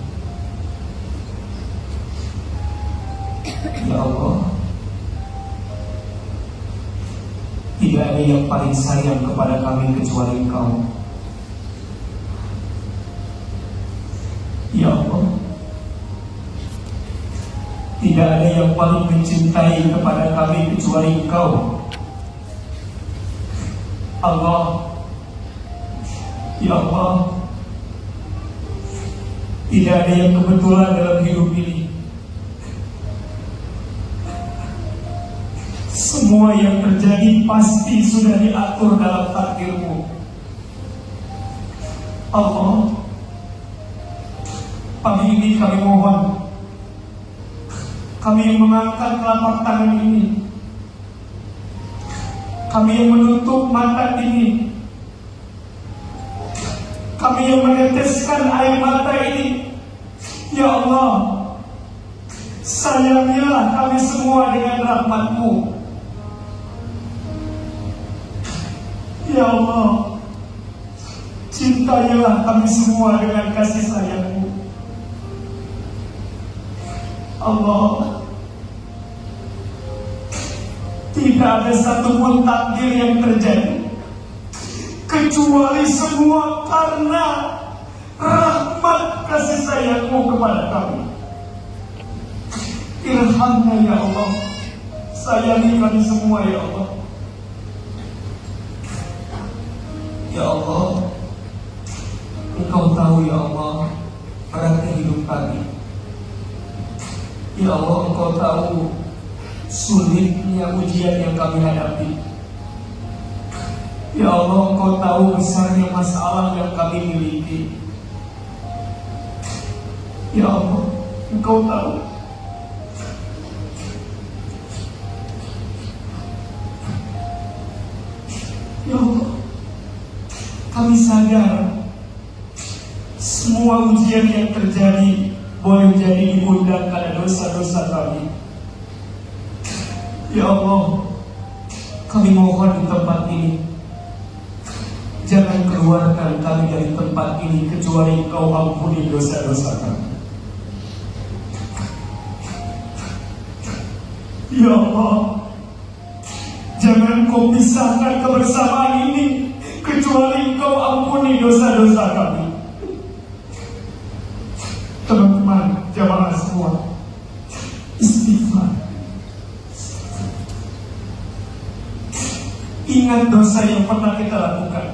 Ya Allah, tidak ada yang paling sayang kepada kami kecuali Engkau. Ya Allah, tidak ada yang paling mencintai kepada kami kecuali Engkau. Allah, ya Allah, tidak ada yang kebetulan dalam hidup ini. Semua yang terjadi pasti sudah diatur dalam takdir-Mu. Allah, pagi ini kami mohon, kami yang mengangkat telapak tangan ini, kami yang menutup mata ini, kami yang meneteskan air mata ini, ya Allah, sayangilah kami semua dengan rahmat-Mu. Ya Allah, cintailah kami semua dengan kasih sayang-Mu. Allah, tidak ada satupun takdir yang terjadi kecuali semua karena rahmat kasih sayang-Mu kepada kami. Irhamna ya Allah, sayangi kami semua ya Allah. Ya Allah, Engkau tahu ya Allah beratnya hidup kami. Ya Allah, Engkau tahu sulitnya ujian yang kami hadapi. Ya Allah, Engkau tahu besarnya masalah yang kami miliki. Ya Allah, Engkau tahu. Ya Allah, kami sadar semua ujian yang terjadi boleh jadi diundang karena dosa-dosa kami. Ya Allah, kami mohon di tempat ini, jangan keluarkan kami dari tempat ini kecuali Engkau ampuni dosa-dosa kami. Ya Allah, jangan Kau pisahkan kebersamaan ini kecuali Engkau ampuni dosa-dosa kami. Teman-teman, jamaah semua, istighfar. Ingat dosa yang pernah kita lakukan.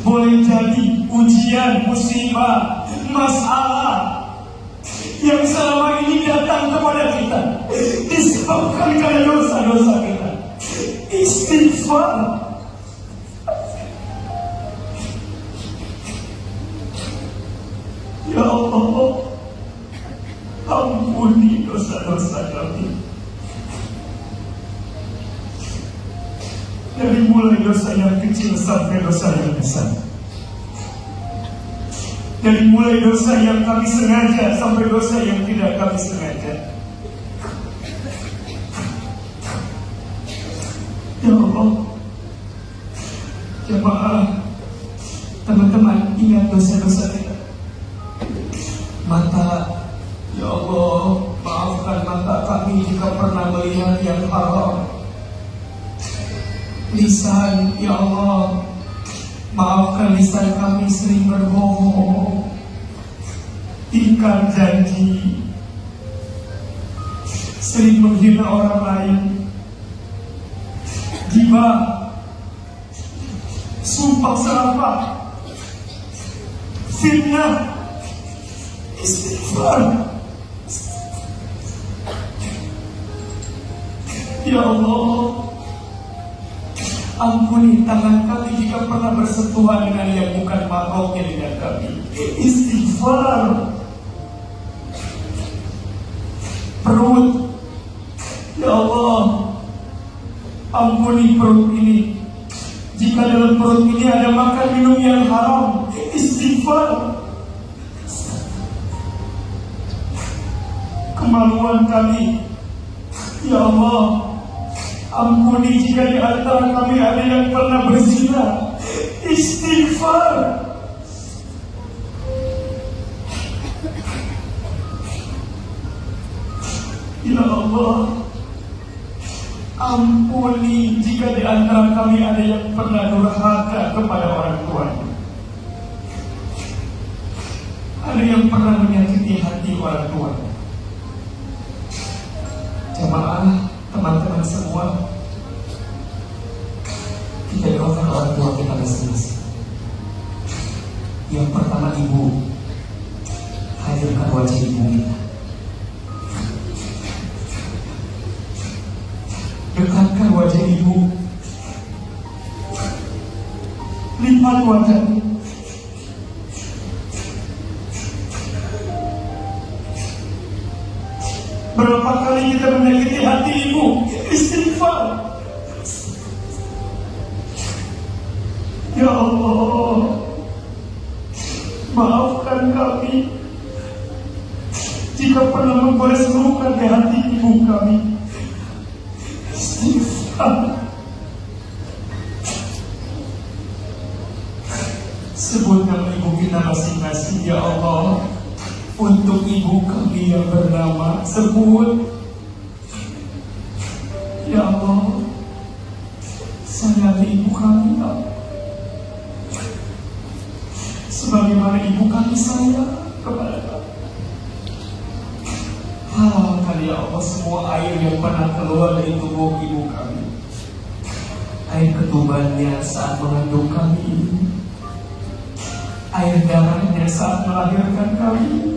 Boleh jadi ujian, musibah, masalah yang selama ini datang kepada kita disebabkan karena dosa-dosa kita. Istighfar. Ya Allah, ampuni dosa-dosa kami. Dari mulai dosa yang kecil sampai dosa yang besar. Dari mulai dosa yang kami sengaja sampai dosa yang tidak kami sengaja. Ya Allah, Jemaah, teman-teman, ingat dosa-dosa kita. Mata, ya Allah, maafkan mata kami jika pernah melihat yang haram. Lisan, ya Allah, maafkan lisan kami sering berbohong, ingkar janji, sering menghina orang lain, gibah, sumpah serapah, fitnah, istighfar. Ya Allah, ampuni tangan kami jika pernah bersentuhan dengan yang bukan mahramnya dengan kami. Istighfar. Perut, ya Allah, ampuni perut ini jika dalam perut ini ada makan minum yang haram. Istighfar. Kemaluan kami, ya Allah, ampuni jika di antara kami ada yang pernah berzina. Istighfar. Ya Allah, ampuni jika di antara kami ada yang pernah durhaka kepada orang tuanya, ada yang pernah menyakiti hati orang tuanya. Jemaah, teman-teman semua, kita doakan orang tua kita masing-masing. Yang pertama, ibu, hadirkan wajah ibu kita, dekatkan wajah ibu, lipat wajahnya. Berapa kali kita menyakiti hati ibu? Istighfar. Ya Allah, maafkan kami jika pernah menggores luka di hati ibu kami. Istighfar. Sebut nama ibu kita masing-masing, ya Allah. Untuk ibu kami yang bernama, sebut, ya Allah, sayangi ibu kami, ya Allah, sebagaimana ibu kami sayang kepada kami. Halalkan ya Allah semua air yang pernah keluar dari tubuh ibu kami, air ketubannya saat mengandung kami, air darahnya saat melahirkan kami,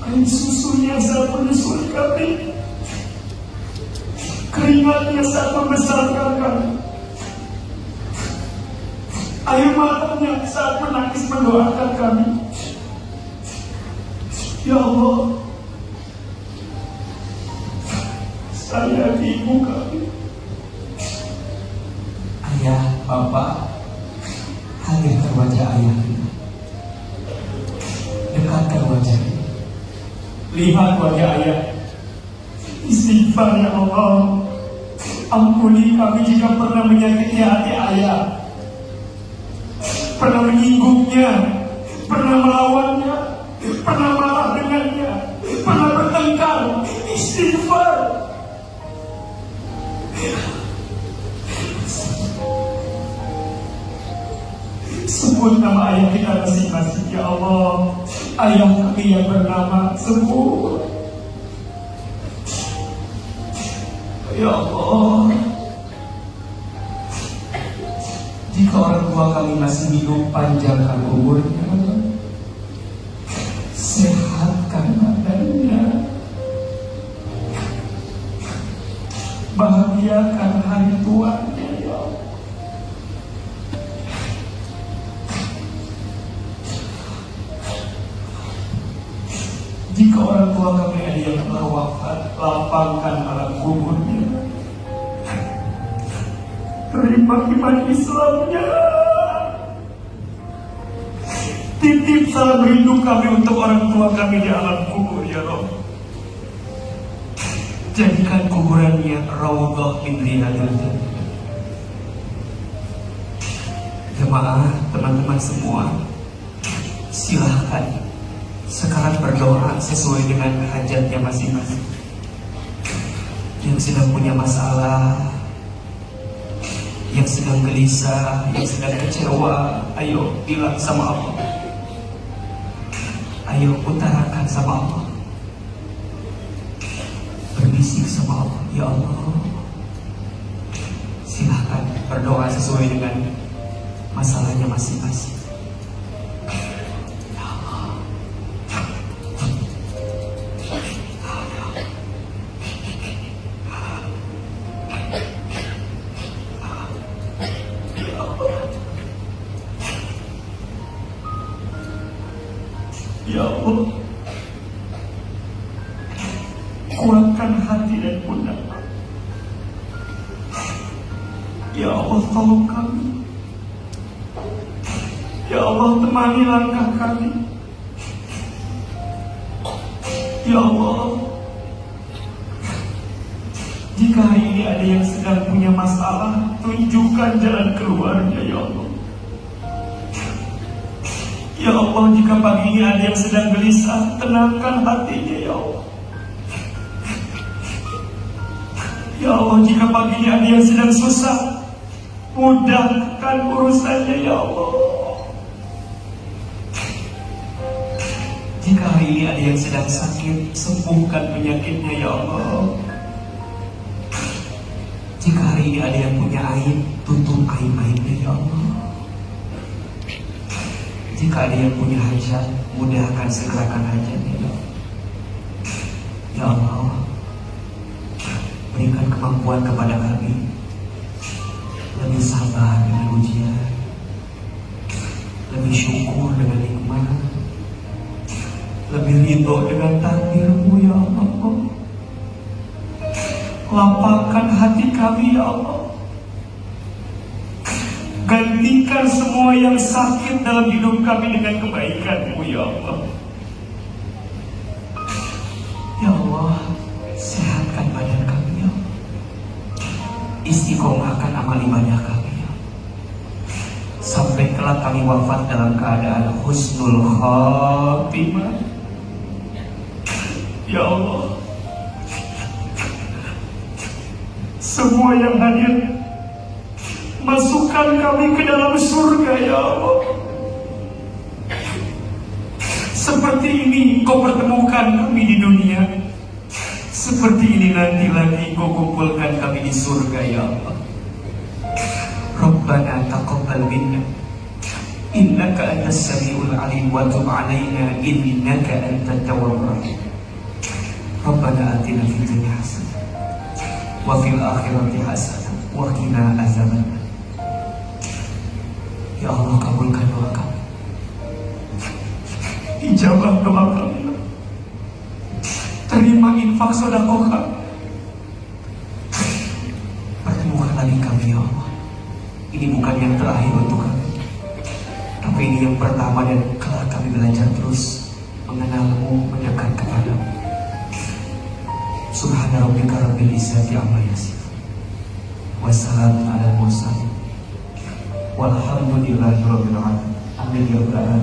air susunya saat menyusui kami, keringatnya saat membesarkan kami, air matanya saat menangis mendoakan kami. Ya Allah, sayangi ibu kami. Ayah, bapak, hadirkan wajah ayah kita, dekatkan wajahnya, lihat wajah ayah. Istighfar ya Allah, ampuni kami jika pernah menyakiti hati ayah, pernah menyinggungnya, pernah melawannya, pernah marah dengannya, pernah bertengkar. Istighfar. Sebut nama ayah kita masing-masing, ya Allah. Ayah kami yang bernama, sebut, ya Allah. Jika orang tua kami masih hidup, panjangkan umurnya, sehatkan badannya, bahagiakan hari tuanya, ya Allah. Jika orang tua kami ada yang telah wafat, lapangkan alam kuburnya, terima iman Islamnya, titip salam rindu kami untuk orang tua kami di alam kubur, ya Allah. Jadikan kuburannya raudhah min riyadil jannah. Jemaah, teman-teman semua, silahkan sekarang berdoa sesuai dengan hajatnya masing-masing. Yang sedang punya masalah, yang sedang gelisah, yang sedang kecewa, ayo bilang sama Allah. Ayo utarakan sama Allah. Berbisik sama Allah, ya Allah. Silahkan berdoa sesuai dengan masalahnya masing-masing. Ya Allah, kuatkan hati dan pundak. Ya Allah, tolong kami. Ya Allah, temani langkah kami. Ya Allah, jika hari ini ada yang sedang punya masalah, tunjukkan jalan keluarnya, ya Allah. Ya Allah, jika pagi ini ada yang sedang gelisah, tenangkan hatinya, ya Allah. Ya Allah, jika pagi ini ada yang sedang susah, mudahkan urusannya, ya Allah. Jika hari ini ada yang sedang sakit, sembuhkan penyakitnya, ya Allah. Jika hari ini ada yang punya aib, tutup aib-aibnya, ya Allah. Jika ada yang punya hajat, mudahkan segerakan hajatnya, ya Allah. Ya Allah, berikan kemampuan kepada kami lebih sabar dengan ujian, lebih syukur dengan nikmat, lebih ridho dengan takdir-Mu, ya Allah. Lapangkan hati kami, ya Allah. Gantikan semua yang sakit dalam hidup kami dengan kebaikan-Mu, ya Allah. Ya Allah, sehatkan badan kami, ya Allah. Istiqomahkan amal ibadah kami, ya Allah. Sampai kelak kami wafat dalam keadaan husnul khatimah. Ya Allah, semua yang hadir, masukkan kami ke dalam surga, ya Allah. Seperti ini Kau pertemukan kami di dunia, seperti ini nanti lagi Kau kumpulkan kami di surga, ya Allah. Rabbana taqabbal minna innaka antas samiul alim wa tub alaina innaka antat tawwabur rahim. Rabbana atina fid dunya hasanah wa fil akhirati hasanah wa qina azabannar. Ya Allah, kabulkan doa kami, ijabah doa kami, terima infak sedekah kami. Pertemukan lagi kami, ya Allah. Ini bukan yang terakhir untuk kami, tapi ini yang pertama, dan kelak kami belajar terus mengenal-Mu, mendekat kepada-Mu. Subhana rabbika rabbil izzati amma yasifun, wassalamun ala mursalin, walhamdulillahi rabbil alamin. Amin ya rabbal alamin.